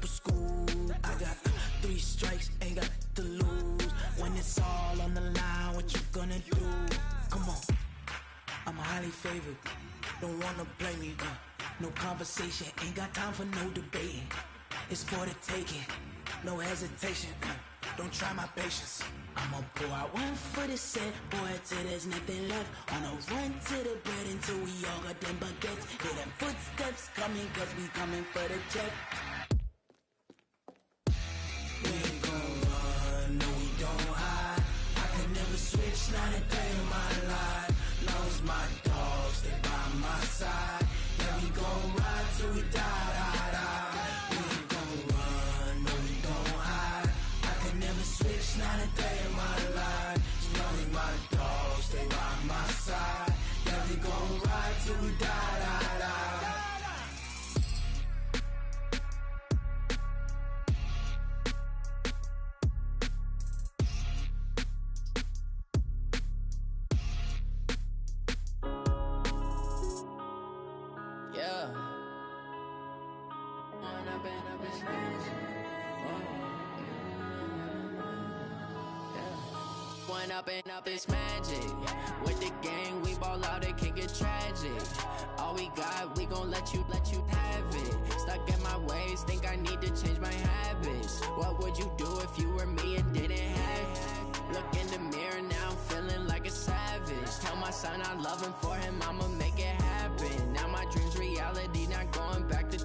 School, I got 3 strikes, ain't got to lose. When it's all on the line, what you gonna do? Come on, I'm highly favored, don't wanna play me. No conversation, ain't got time for no debating. It's for the taking, no hesitation. Don't try my patience. I'ma pour out one for the set, boy, till there's nothing left. On a run to the bed until we all got them baguettes. Hear them footsteps coming, cause we coming for the check. We ain't gon' run, no we don't hide. I could never switch, not a day in my life. Long as my dogs stay by my side. Yeah, we gon' ride till we die, die, die. We ain't gon' run, no we don't hide. I could never switch, not a day in my life. As long as my dogs stay by my side. Yeah, we gon' ride till we die, die, die. up and smash it. One up and up is magic. With the gang, we ball out, it can get tragic. All we got, we gon' let you have it. Stuck in my ways, think I need to change my habits. What would you do if you were me and didn't have it? Look in the mirror, now I'm feeling like a savage. Tell my son I love him, for him I'ma make it happen. Now my dream's reality, not going back to.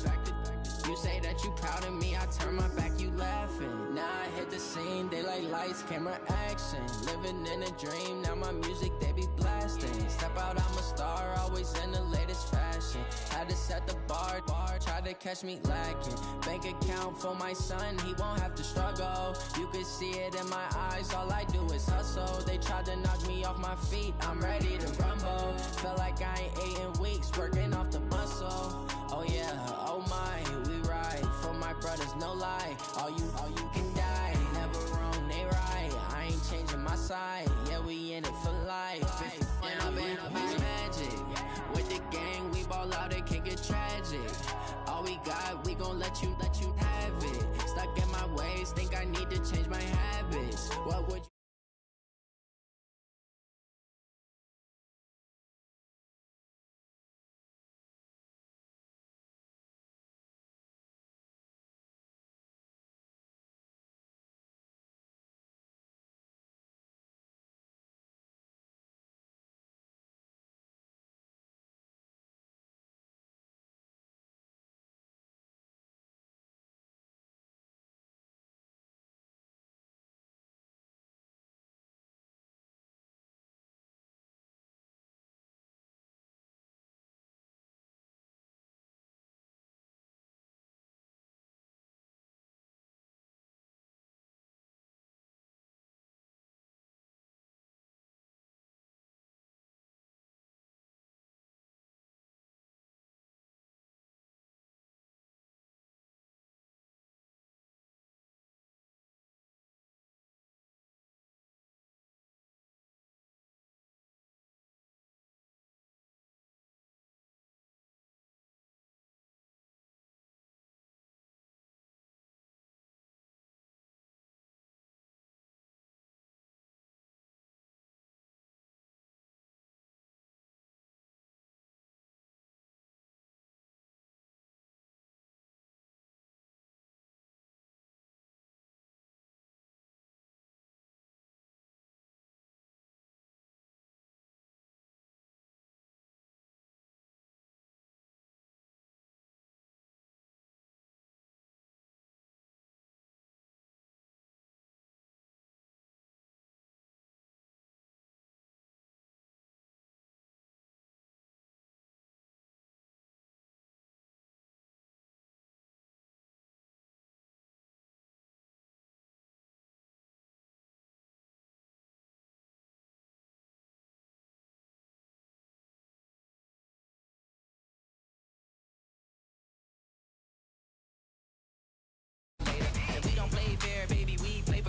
You say that you proud of me, I turn my back, you laughing. Now I hit the scene, daylight lights, camera action. Living in a dream, now my music, they be blasting. Step out, I'm a star, always in the latest fashion. Had to set the bar, try to catch me lacking. Bank account for my son, he won't have to struggle. You could see it in my eyes, all I do is hustle. They tried to knock me off my feet, I'm ready to rumble. Felt like I ain't ate in weeks, working off the muscle. Oh yeah, oh my, we ride for my brothers, no lie. All you can die, never wrong, they right. I ain't changing my side, yeah, we in it for life. And I've been magic. With the gang, we ball out, it can get tragic. All we got, we gon' let you have it. Stuck in my ways, think I need to change my habits. What would you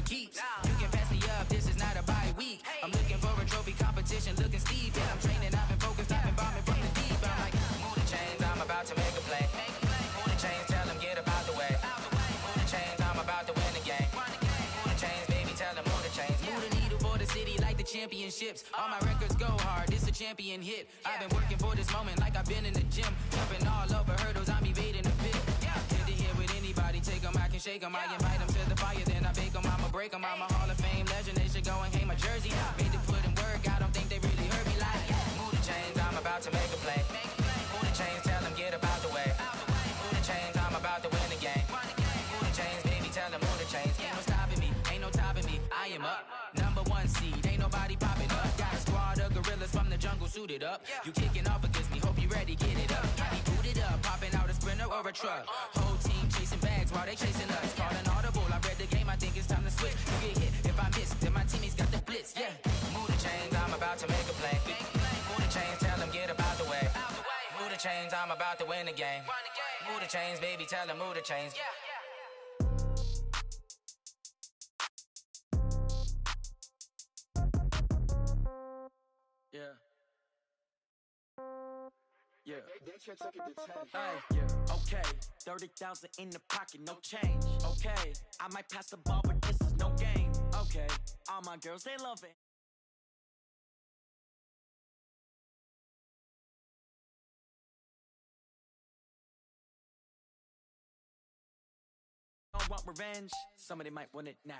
keeps. You can pass me up, this is not a bye week. I'm looking for a trophy competition, looking steep. Yeah, I'm training, I've been focused, I've been bombing from the deep. I'm like, move the chains, I'm about to make a play. Move the chains, tell them get up out the way. Move the chains, I'm about to win the game. Move the chains, baby, tell them move the chains. Move the needle for the city like the championships. All my records go hard, this a champion hit. I've been working for this moment like I've been in the gym. Jumping all over hurdles, I'm evading the pit. Hit to hit with anybody, take them, I can shake them. I invite them to the fire, then I bake them. I'ma break them, I'm a Hall of Fame legend. They should go and hang my jersey. Made to put in work, I don't think they really heard me like. Move the chains, I'm about to make a play. Move the chains, tell them get up out the way. Move the chains, I'm about to win the game. Move the chains, baby, tell them move the chains. Ain't no stopping me, ain't no topping me. I am up, #1 seed, ain't nobody popping up. Got a squad of gorillas from the jungle suited up. You kicking off against me, hope you ready, get it up. Got me booted up, popping out a Sprinter or a truck. Whole team chasing bags while they chasing us. Call an audible, I read the game, I think it's time to switch. You get hit, if I miss, then my teammates got the blitz, yeah. Move the chains, I'm about to make a play. Move the chains, tell them get up out the way. Move the chains, I'm about to win the game. Move the chains, baby, tell them move the chains. Yeah. Yeah. Hey, yeah. Okay, 30,000 in the pocket, no change. Okay, I might pass the ball, but this is no game. Okay, all my girls, they love it. Don't want revenge, somebody might want it now.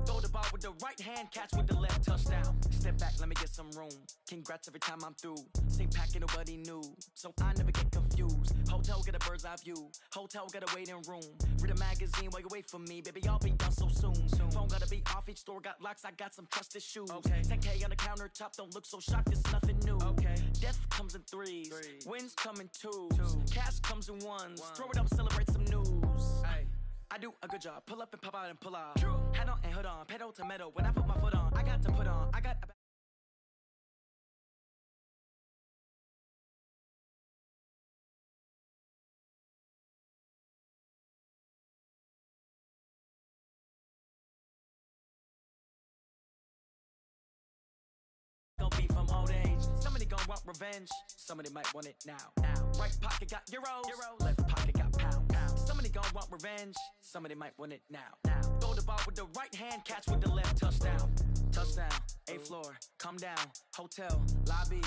Throw the ball with the right hand, catch with the left, touchdown. Step back, let me get some room. Congrats every time I'm through. Same packet, nobody knew, so I never get confused. Hotel get a bird's eye view. Hotel get a waiting room. Read a magazine while you wait for me, baby. I'll be done so soon. Phone gotta be off, each store got locks. I got some trusted shoes. 10K on the countertop, don't look so shocked. It's nothing new. Death comes in threes, wins come in twos. Cash comes in ones. Throw it up, celebrate some news. I do a good job. Pull up and pop out and pull out. Head on and hood on, pedal to metal. When I put my foot on, I got to put on. I got a be from old age. Somebody gon' want revenge. Somebody might want it now. Right pocket got euros. Left pocket got pound. Somebody gon' want revenge. Somebody might want it now. Throw the ball with the right hand, catch with the left, touchdown. Touchdown, 8th floor, come down. Hotel, lobby.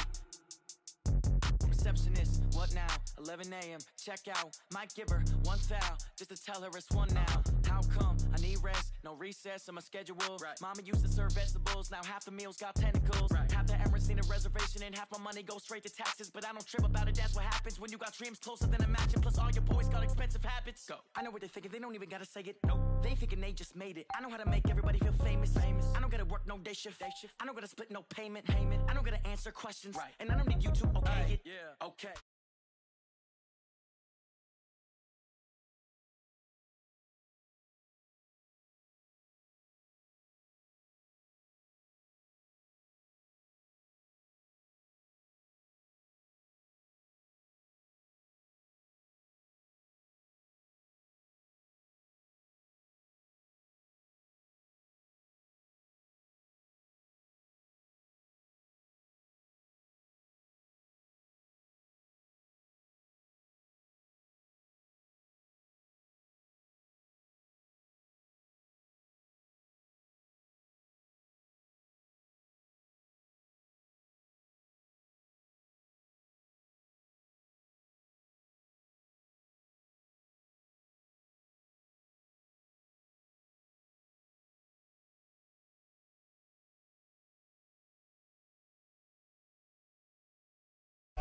Receptionist, what now? 11 a.m., check out. Might give her one foul, just to tell her it's one now. How come? I need rest, no recess in my schedule. Mama used to serve vegetables, now half the meals got tentacles. Half the Emirates need a reservation and half my money goes straight to taxes. But I don't trip about it, that's what happens when you got dreams closer than a match. And plus all your boys got expensive habits. Go. I know what they're thinking, they don't even gotta say it. Nope. They thinking they just made it. I know how to make everybody feel famous. I don't gotta work no day shift. I don't gotta split no payment. I don't gotta answer questions. And I don't need you to okay it. Okay.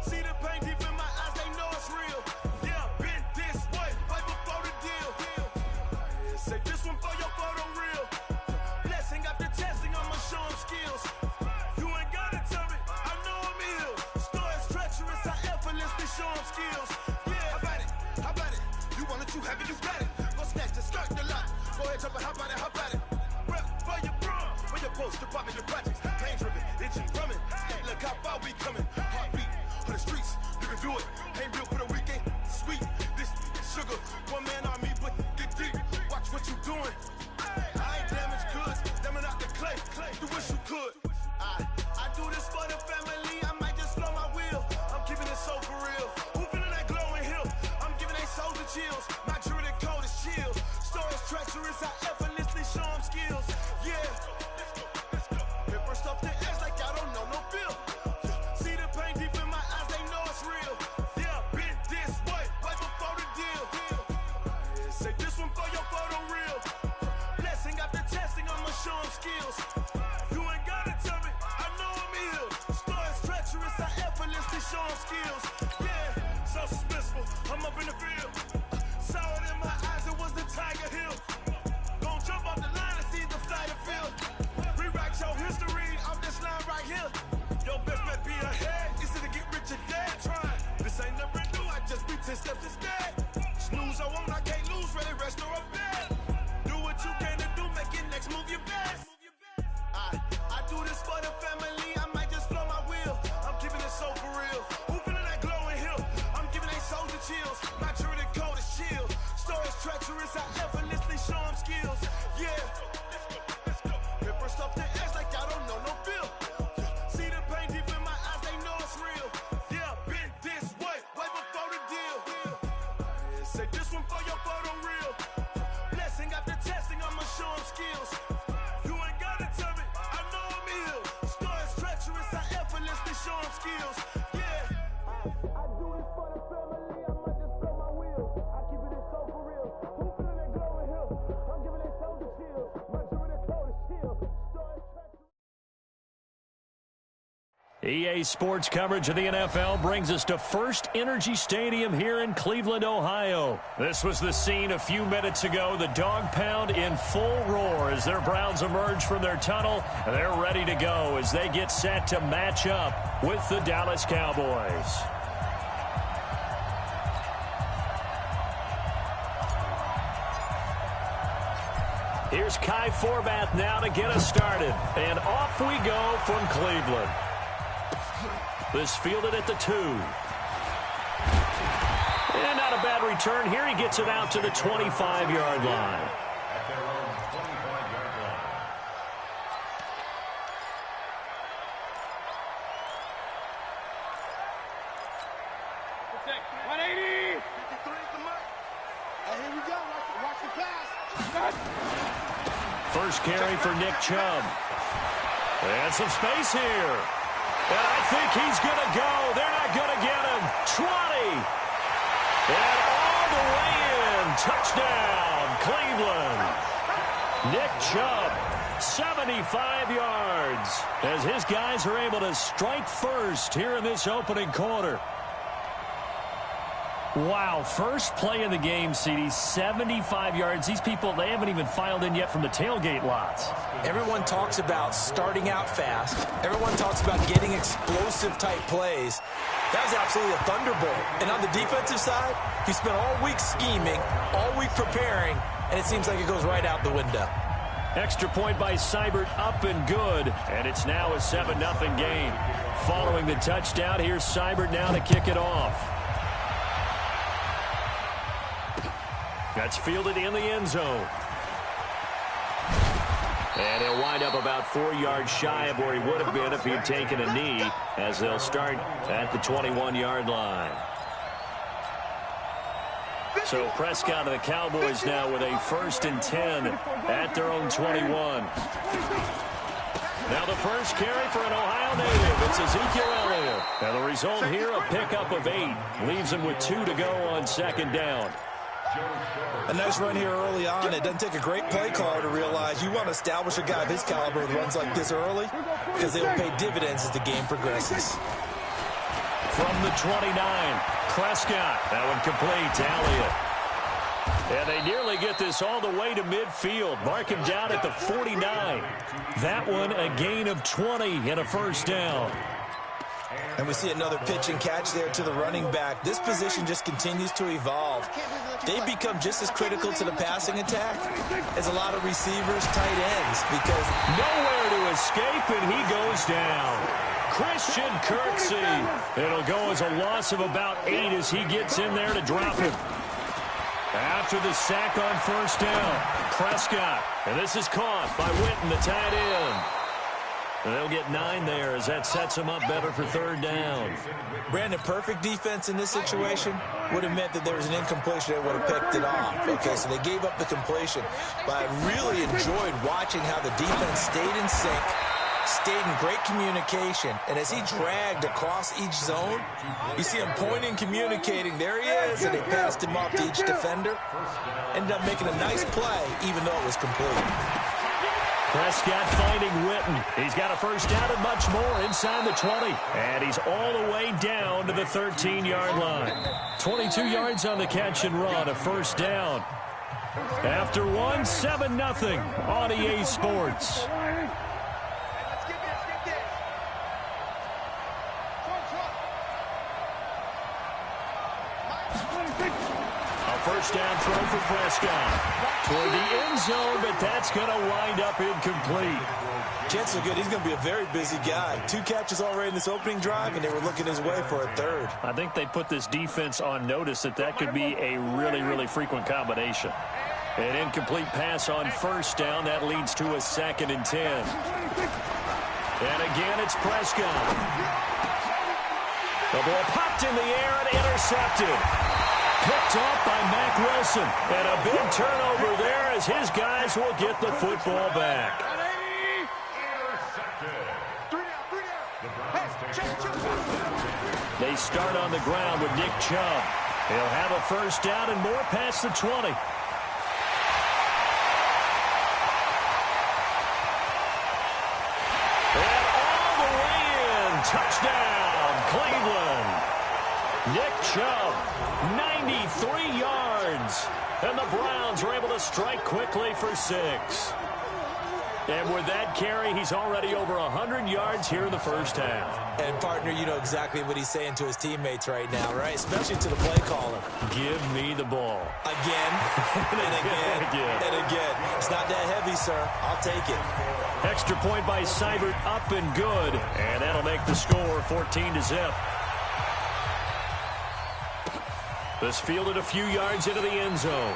See the pain deep in my eyes, they know it's real. Yeah, been this way, right before the deal. Say this one for your photo real. Blessing after testing, I'ma show them skills. You ain't gotta tell me, I know I'm ill. Story's treacherous, I effortlessly show them skills. Yeah, how about it? You want it, you have it, you got it. Go snatch the skirt, the lot. Go ahead, jump it, how about it? Rep for your bro, when you're supposed to pop in your projects. Pain driven, itching, drumming. Look how far we coming. Heartbeat. For the streets, you can do it. Ain't real for the weekend. Sweet, this sugar. One man army, but get deep. Watch what you doing. I ain't damaged goods. Them out the clay. You wish you could. I do this for the family. I might just blow my wheel. I'm keeping it so for real. Who feeling that glowing hill? I'm giving they souls the chills. My jewelry code is chill. Stories treacherous. I effortlessly show them skills. Yeah. Hit first off the edge like I don't know no feel. See the pain deep in my eyes, they know it's real. Yeah, been this way, right before the deal. Say this one for your photo real. Blessing after testing, I'ma show them skills. You ain't gotta tell me, I know I'm ill. Stories treacherous, I effortlessly show them skills. Yeah, so suspenseful, I'm up in the field. Saw it in my eyes, it was the Tiger Hill. Gon' jump off the line and see the flight of field. Rewrite your history off this line right here. Your best bet be ahead, easy to get rich or dead. Trying, this ain't never new, I just be 10 steps instead. Snooze I won't, I can't lose, ready, rest or a bed. Do what you can to do, make your next move your best. I do this for the family, I might just blow my wheel. I'm keeping it so for real. Who feeling that glowing hill? I'm giving they souls the chills. My jewelry code is chill. Stories treacherous, I effortlessly show them skills. Yeah. Hit first off the edge like I don't know no feel. See the pain deep in my eyes, they know it's real. Yeah, been this way, right before the deal. Say EA Sports coverage of the NFL brings us to First Energy Stadium here in Cleveland, Ohio. This was the scene a few minutes ago. The dog pound in full roar as their Browns emerge from their tunnel. They're ready to go as they get set to match up with the Dallas Cowboys. Here's Kai Forbath now to get us started. And off we go from Cleveland. This fielded at the 2. And not a bad return here. He gets it out to the 25-yard line. At their own 25-yard line. Protect. 180. 53's the mark. And here we go. Watch the pass. First carry for Nick Chubb. And some space here. And I think he's going to go. They're not going to get him. 20. And all the way in. Touchdown, Cleveland. Nick Chubb, 75 yards. As his guys are able to strike first here in this opening quarter. Wow, first play of the game, CD, 75 yards. These people, they haven't even filed in yet from the tailgate lots. Everyone talks about starting out fast. Everyone talks about getting explosive-type plays. That was absolutely a thunderbolt. And on the defensive side, he spent all week scheming, all week preparing, and it seems like it goes right out the window. Extra point by Seibert, up and good. And it's now a 7-0 game. Following the touchdown, here's Seibert now to kick it off. That's fielded in the end zone. And he'll wind up about 4 yards shy of where he would have been if he had taken a knee, as they'll start at the 21-yard line. So Prescott and the Cowboys now with a 1st and 10 at their own 21. Now the first carry for an Ohio native. It's Ezekiel Elliott. And the result here, a pickup of 8. Leaves him with 2 to go on 2nd down. A nice run here early on. It doesn't take a great play caller to realize you want to establish a guy of his caliber with runs like this early because they'll pay dividends as the game progresses. From the 29, Prescott. That one complete to Elliott. And they nearly get this all the way to midfield. Mark him down at the 49. That one a gain of 20 and a 1st down. And we see another pitch and catch there to the running back. This position just continues to evolve. They've become just as critical to the passing attack as a lot of receivers, tight ends, because nowhere to escape, and he goes down. Christian Kirksey. It'll go as a loss of about 8 as he gets in there to drop him. After the sack on 1st down, Prescott. And this is caught by Witten, the tight end. And they'll get 9 there as that sets them up better for 3rd down. Brandon, perfect defense in this situation would have meant that there was an incompletion that would have picked it off. Okay, so they gave up the completion. But I really enjoyed watching how the defense stayed in sync, stayed in great communication. And as he dragged across each zone, you see him pointing, communicating. There he is, and they passed him off to each defender. Ended up making a nice play, even though it was complete. Prescott finding Witten. He's got a 1st down and much more inside the 20. And he's all the way down to the 13-yard line. 22 yards on the catch and run, a 1st down. After 1, 7-0 on EA Sports. A 1st down throw for Prescott. Toward the end zone, but that's going to wind up incomplete. Chances are good. He's going to be a very busy guy. 2 catches already in this opening drive, and they were looking his way for a 3rd. I think they put this defense on notice that could be a really, really frequent combination. An incomplete pass on 1st down. That leads to a 2nd and 10. And again, it's Prescott. The ball popped in the air and intercepted. Picked off by Mack Wilson. And a big turnover there as his guys will get the football back. They start on the ground with Nick Chubb. He'll have a 1st down and more past the 20. And all the way in touchdown, Cleveland. Nick Chubb, 93 yards. And the Browns are able to strike quickly for 6. And with that carry, he's already over 100 yards here in the first half. And, partner, you know exactly what he's saying to his teammates right now, right? Especially to the play caller. Give me the ball. Again, and again, and again. It's not that heavy, sir. I'll take it. Extra point by Seibert, up and good. And that'll make the score 14-0. This fielded a few yards into the end zone.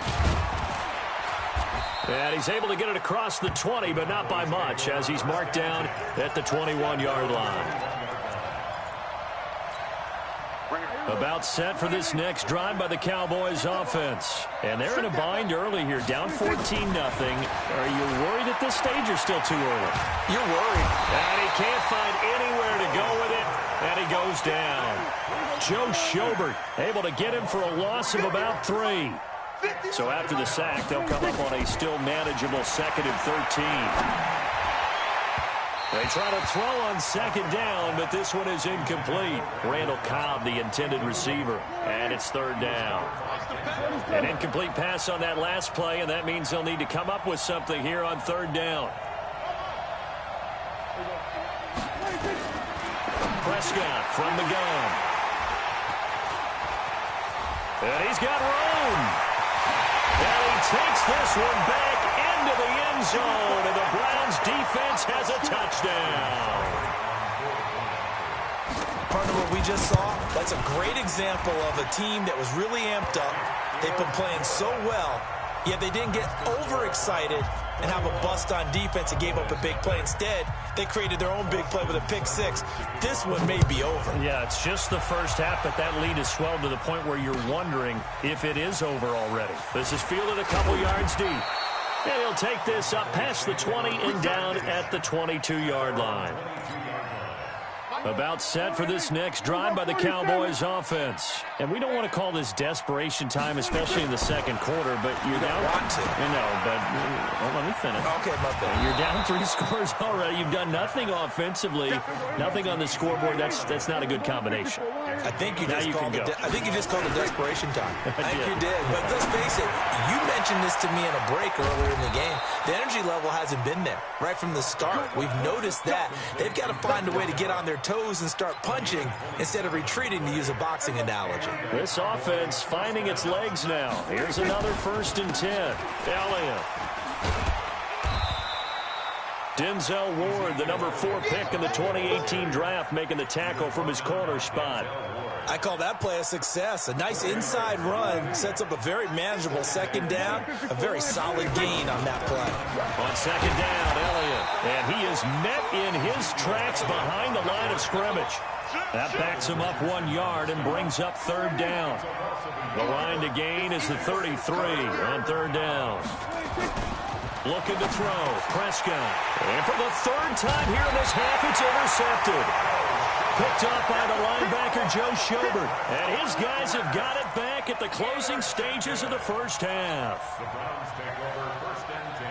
And he's able to get it across the 20, but not by much, as he's marked down at the 21-yard line. About set for this next drive by the Cowboys offense. And they're in a bind early here, down 14-0. Are you worried at this stage or still too early? You're worried. And he can't find anywhere to go with it, and he goes down. Joe Schobert able to get him for a loss of about 3. So after the sack, they'll come up on a still manageable 2nd and 13. They try to throw on 2nd down, but this one is incomplete. Randall Cobb, the intended receiver, and it's 3rd down. An incomplete pass on that last play, and that means they'll need to come up with something here on 3rd down. Prescott from the gun. And he's got room. And he takes this one back into the end zone, and the Browns defense has a touchdown. Partner, what we just saw, that's a great example of a team that was really amped up. They've been playing so well, yet they didn't get overexcited and have a bust on defense and gave up a big play. Instead, they created their own big play with a pick 6. This one may be over. Yeah, it's just the first half, but that lead has swelled to the point where you're wondering if it is over already. This is fielded a couple yards deep. And he'll take this up past the 20 and down at the 22-yard line. About set for this next drive by the Cowboys offense. And we don't want to call this desperation time, especially in the second quarter, but you're down. Want to. No, but let me finish. Okay, my bad. You're down 3 scores already. You've done nothing offensively, nothing on the scoreboard. That's not a good combination. I think you just called it. I think you just called it desperation time. I think you did. But let's face it, you mentioned this to me in a break earlier in the game. The energy level hasn't been there right from the start. We've noticed that. They've got to find a way to get on their toes and start punching instead of retreating, to use a boxing analogy. This offense finding its legs now. Here's another 1st and 10. Elliott. Denzel Ward, the number 4 pick in the 2018 draft, making the tackle from his corner spot. I call that play a success. A nice inside run sets up a very manageable 2nd down. A very solid gain on that play. On 2nd down, Elliott. And he is met in his tracks behind the line of scrimmage. That backs him up 1 yard and brings up 3rd down. The line to gain is the 33 on 3rd down. Looking to throw. Prescott. And for the 3rd time here in this half, it's intercepted. Picked up by the linebacker, Joe Schobert. And his guys have got it back at the closing stages of the first half. The Browns take over 1st and 10.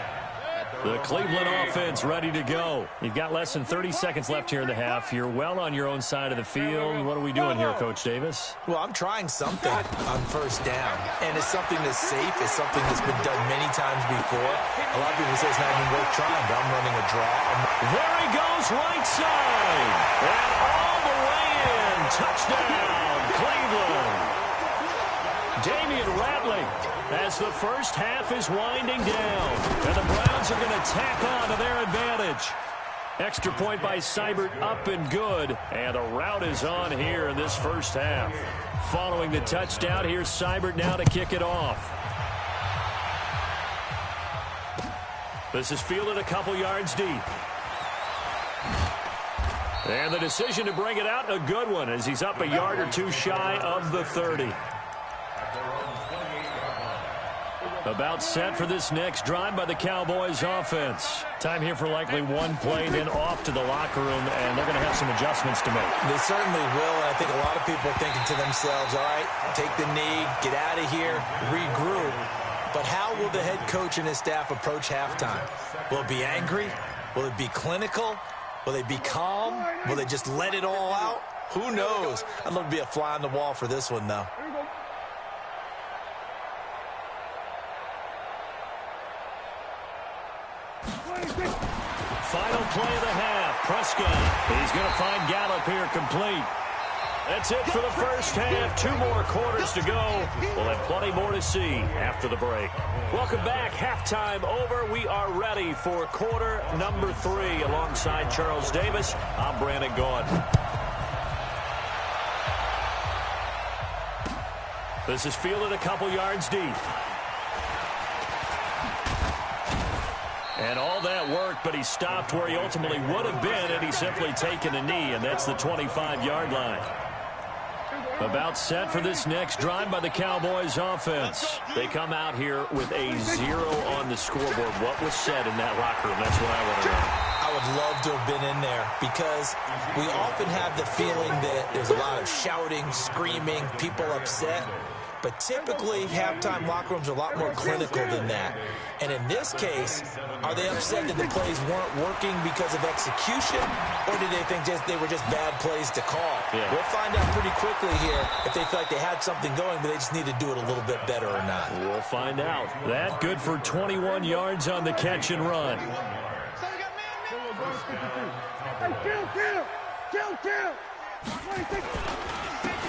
The Cleveland offense ready to go. You've got less than 30 seconds left here in the half. You're well on your own side of the field. What are we doing here, Coach Davis? Well, I'm trying something on 1st down. And it's something that's safe. It's something that's been done many times before. A lot of people say it's not even worth trying, but I'm running a draw. There he goes, right side. And all the way in. Touchdown, Cleveland. Damian Ratley, as the first half is winding down. And the Browns are going to tack on to their advantage. Extra point by Seibert, up and good. And the route is on here in this first half. Following the touchdown, here's Seibert now to kick it off. This is fielded a couple yards deep. And the decision to bring it out, a good one, as he's up a yard or 2 shy of the 30. About set for this next drive by the Cowboys offense. Time here for likely 1 play, then off to the locker room, and they're going to have some adjustments to make. They certainly will, and I think a lot of people are thinking to themselves, all right, take the knee, get out of here, regroup. But how will the head coach and his staff approach halftime? Will it be angry? Will it be clinical? Will they be calm? Will they just let it all out? Who knows? I'd love to be a fly on the wall for this one, though. Final play of the half. Prescott. He's going to find Gallup here complete. That's it for the first half. 2 more quarters to go. We'll have plenty more to see after the break. Welcome back. Halftime over. We are ready for quarter number 3. Alongside Charles Davis, I'm Brandon Gaud. This is fielded a couple yards deep. And all that work, but he stopped where he ultimately would have been had he simply taken a knee, and that's the 25-yard line. About set for this next drive by the Cowboys offense. They come out here with a 0 on the scoreboard. What was said in that locker room? That's what I want to know. I would love to have been in there because we often have the feeling that there's a lot of shouting, screaming, people upset. But typically, halftime locker rooms are a lot more clinical than that. And in this case, are they upset that the plays weren't working because of execution, or did they think they were just bad plays to call? Yeah. We'll find out pretty quickly here if they feel like they had something going, but they just need to do it a little bit better or not. We'll find out. That good for 21 yards on the catch and run.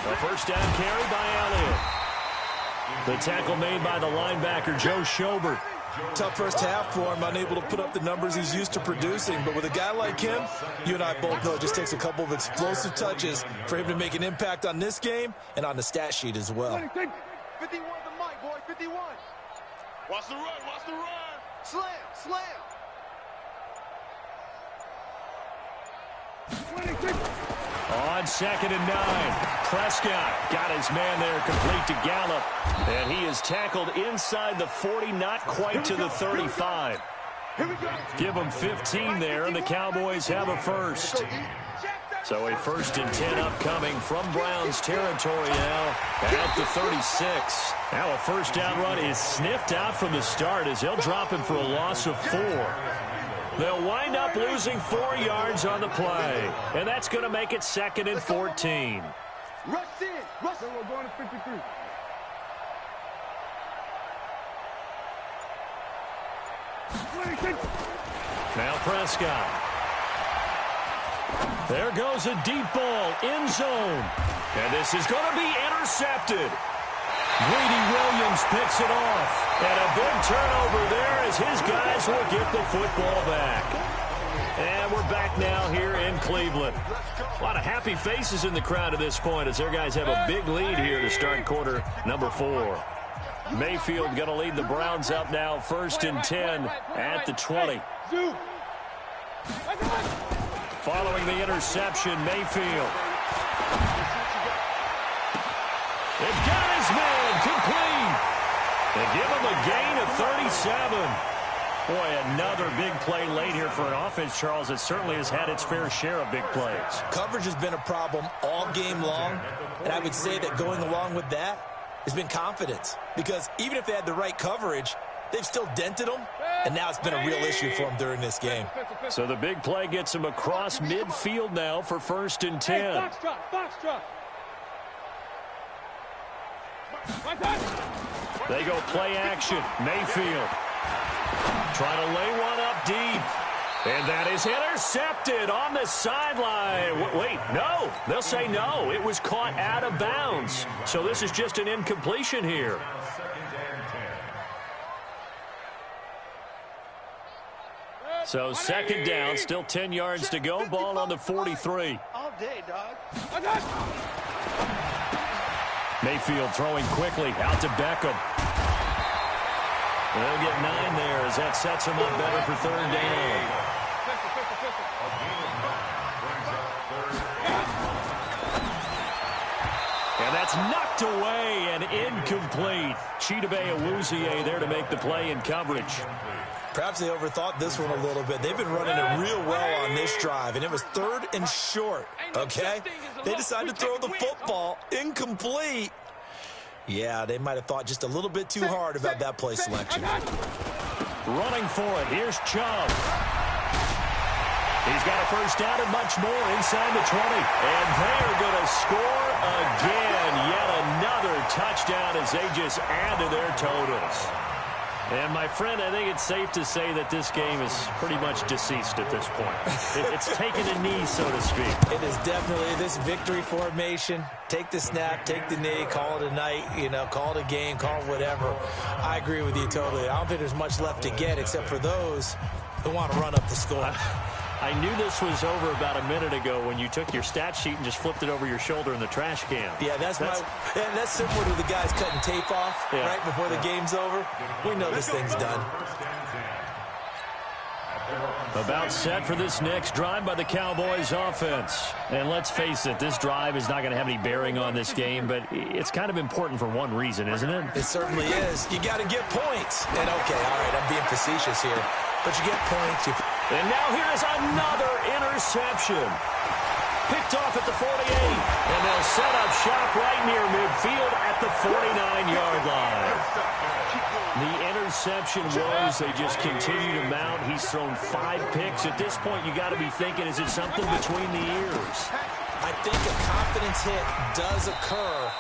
A first down carry by Elliott. The tackle made by the linebacker, Joe Schobert. Tough first half for him, unable to put up the numbers he's used to producing. But with a guy like him, you and I both know it just takes a couple of explosive touches for him to make an impact on this game and on the stat sheet as well. 51 the mic, boy, 51. Watch the run, watch the run. Slam, slam. 26. On 2nd and 9, Prescott got his man there complete to Gallup. And he is tackled inside the 40, not quite to the 35. Give him 15 there, and the Cowboys have a first. So a 1st and 10 upcoming from Browns territory now at the 36. Now a first down run is sniffed out from the start as they'll drop him for a loss of 4. They'll wind up losing 4 yards on the play. And that's going to make it 2nd and 14. Rush in. Rush. We're going to 53. Now Prescott. There goes a deep ball, end zone. And this is going to be intercepted. Greedy Williams picks it off. And a big turnover there as his guys will get the football back. And we're back now here in Cleveland. A lot of happy faces in the crowd at this point as their guys have a big lead here to start quarter number 4. Mayfield going to lead the Browns up now, 1st and 10 at the 20. Following the interception, Mayfield. They've got his man complete. They give him a gain of 37. Boy, another big play late here for an offense, Charles, that certainly has had its fair share of big plays. Coverage has been a problem all game long, and I would say that going along with that has been confidence. Because even if they had the right coverage, they've still dented them, and now it's been a real issue for them during this game. So the big play gets them across midfield now for 1st and 10. Box drop. They go play action. Mayfield trying to lay one up deep. And that is intercepted on the sideline. Wait, no. They'll say no. It was caught out of bounds. So this is just an incompletion here. So 2nd down, still 10 yards to go. Ball on the 43. All day, dog. Mayfield throwing quickly out to Beckham. They'll get 9 there as that sets them up better for 3rd down. And that's knocked away and incomplete. Chidobe Awuzie there to make the play in coverage. Perhaps they overthought this one a little bit. They've been running it real well on this drive, and it was 3rd and short, okay? They decided to throw the football incomplete. Yeah, they might have thought just a little bit too hard about that play selection. Running for it. Here's Chubb. He's got a first down and much more inside the 20. And they're going to score again. Yet another touchdown as they just add to their totals. And, my friend, I think it's safe to say that this game is pretty much deceased at this point. It's taken a knee, so to speak. It is definitely this victory formation. Take the snap, take the knee, call it a night, call it a game, call it whatever. I agree with you totally. I don't think there's much left to get except for those who want to run up the score. I knew this was over about a minute ago when you took your stat sheet and just flipped it over your shoulder in the trash can. Yeah, that's similar to the guys cutting tape off right before the game's over. We know this thing's done. About set for this next drive by the Cowboys offense. And let's face it, this drive is not going to have any bearing on this game, but it's kind of important for one reason, isn't it? It certainly is. You got to get points. And, okay, all right, I'm being facetious here, but you get points. And now here's another interception. Picked off at the 48. And they'll set up shop right near midfield at the 49-yard line. The interception woes, they just continue to mount. He's thrown 5 picks. At this point, you got to be thinking, is it something between the ears? I think a confidence hit does occur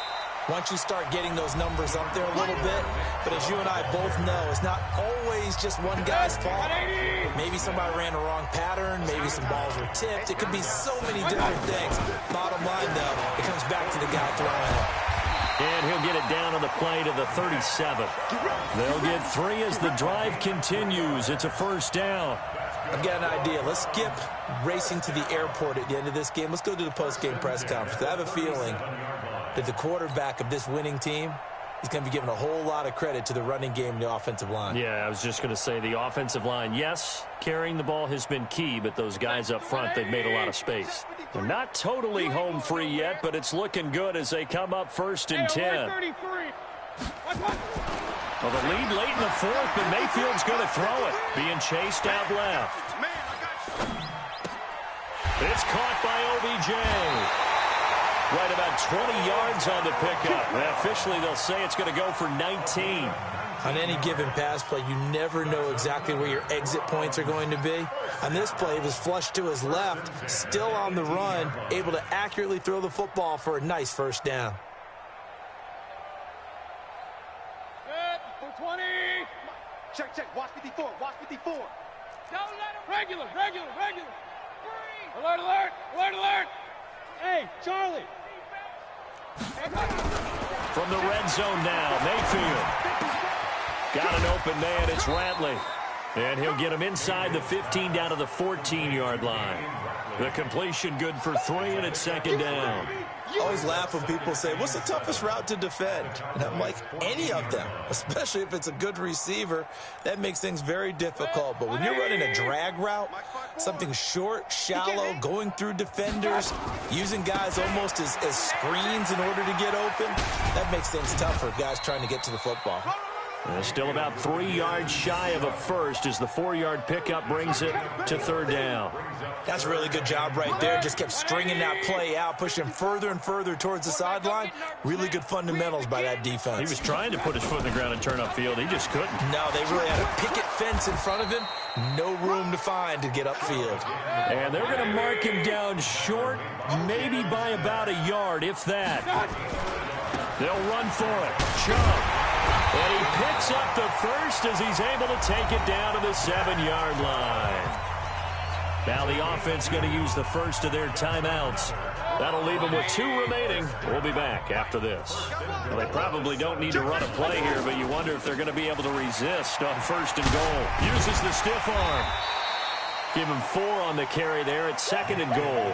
once you start getting those numbers up there a little bit. But as you and I both know, it's not always just one guy's fault. Maybe somebody ran a wrong pattern. Maybe some balls were tipped. It could be so many different things. Bottom line, though, it comes back to the guy throwing it. And he'll get it down on the play to the 37. They'll get 3 as the drive continues. It's a first down. I've got an idea. Let's skip racing to the airport at the end of this game. Let's go to the post-game press conference. I have a feeling that the quarterback of this winning team is going to be given a whole lot of credit to the running game and the offensive line. Yeah, I was just going to say the offensive line, yes, carrying the ball has been key, but those guys up front, they've made a lot of space. They're not totally home free yet, but it's looking good as they come up 1st and 10. Well, the lead late in the 4th, but Mayfield's going to throw it, being chased out left. It's caught by OBJ. Right about 20 yards on the pickup. And officially, they'll say it's going to go for 19. On any given pass play, you never know exactly where your exit points are going to be. On this play, it was flushed to his left, still on the run, able to accurately throw the football for a nice first down. Good, 20. Check. Watch 54. Watch 54. Don't let him. Regular. Alert. Hey, Charlie. From the red zone now, Mayfield. Got an open man, it's Ratley. And he'll get him inside the 15 down to the 14-yard line. The completion good for 3, and it's 2nd down. I always laugh when people say, what's the toughest route to defend? And I'm like, any of them, especially if it's a good receiver. That makes things very difficult. But when you're running a drag route, something short, shallow, going through defenders, using guys almost as screens in order to get open, that makes things tough for guys trying to get to the football. Still about 3 yards shy of a first as the 4-yard pickup brings it to 3rd down. That's a really good job right there. Just kept stringing that play out, pushing further and further towards the sideline. Really good fundamentals by that defense. He was trying to put his foot in the ground and turn upfield. He just couldn't. No, they really had a picket fence in front of him. No room to find to get upfield. And they're going to mark him down short, maybe by about a yard, if that. They'll run for it. Chubb. And he picks up the first as he's able to take it down to the 7-yard line. Now the offense going to use the first of their timeouts. That'll leave them with 2 remaining. We'll be back after this. Well, they probably don't need to run a play here, but you wonder if they're going to be able to resist on 1st and goal. Uses the stiff arm. Give him 4 on the carry there at 2nd and goal.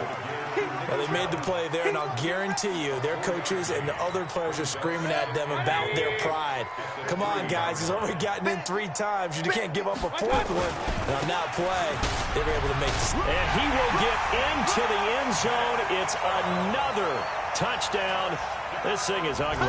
Well, they made the play there, and I'll guarantee you their coaches and the other players are screaming at them about their pride. Come on, guys. He's already gotten in 3 times. You can't give up a 4th one. And on that play, they were able to make this. And he will get into the end zone. It's another touchdown. This thing is ugly.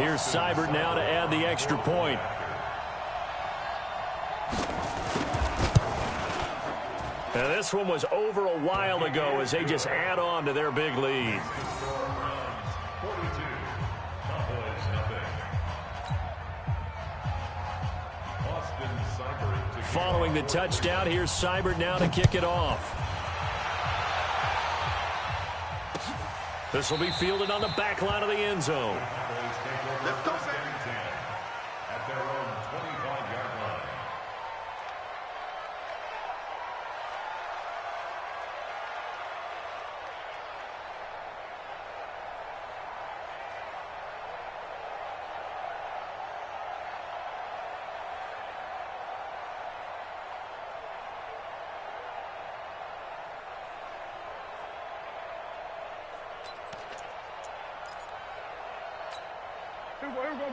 Here's Seibert now to add the extra point. Now this one was over a while ago as they just add on to their big lead. Following the touchdown, here's Seibert now to kick it off. This will be fielded on the back line of the end zone. Let's go, at their own 25-yard line.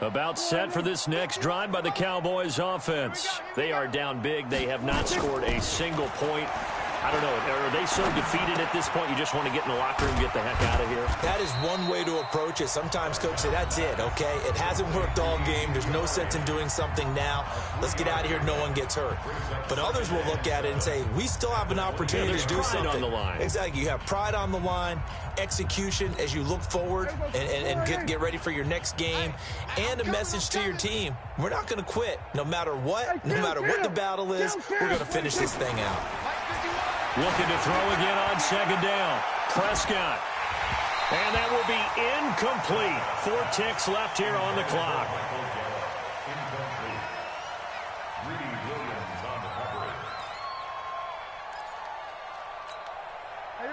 About set for this next drive by the Cowboys offense. They are down big. They have not scored a single point. I don't know. Are they so defeated at this point you just want to get in the locker room and get the heck out of here? That is one way to approach it. Sometimes coaches say, that's it, okay? It hasn't worked all game. There's no sense in doing something now. Let's get out of here. No one gets hurt. But others will look at it and say, we still have an opportunity to do something. On the line. Exactly. You have pride on the line, execution as you look forward and get ready for your next game, and a message to your team. We're not going to quit no matter what, no matter what the battle is. We're going to finish this thing out. Looking to throw again on second down. Prescott. And that will be incomplete. 4 ticks left here on the clock.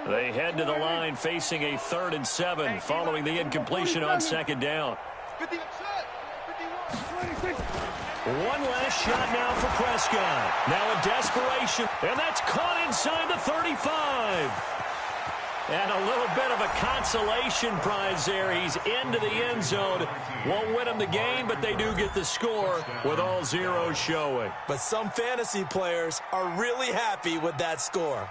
They head to the line facing a 3rd and 7 following the incompletion on second down. One last shot now for Prescott. Now a desperation, and that's caught inside the 35. And a little bit of a consolation prize there. He's into the end zone. Won't win him the game, but they do get the score with all zeros showing. But some fantasy players are really happy with that score.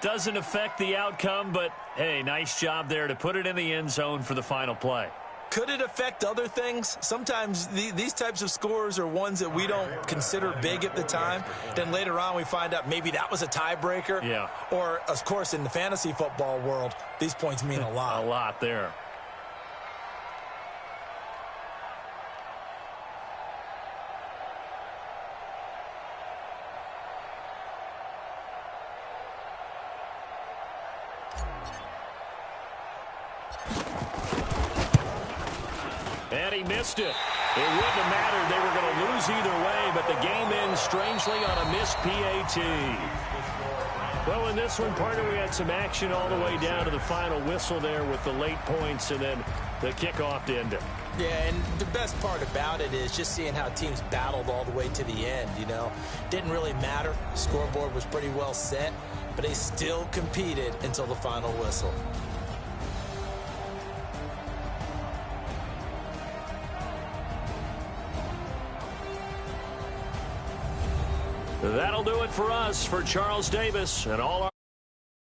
Doesn't affect the outcome, but, hey, nice job there to put it in the end zone for the final play. Could it affect other things? Sometimes these types of scores are ones that we don't consider big at the time. Then later on we find out maybe that was a tiebreaker. Yeah. Or, of course, in the fantasy football world, these points mean a lot. A lot there. And he missed it. It wouldn't have mattered. They were going to lose either way, but the game ends strangely on a missed PAT. Well, in this one, partner, we had some action all the way down to the final whistle there with the late points and then the kickoff to end it. Yeah, and the best part about it is just seeing how teams battled all the way to the end, you know. Didn't really matter. The scoreboard was pretty well set, but they still competed until the final whistle. That'll do it for us. For Charles Davis and all our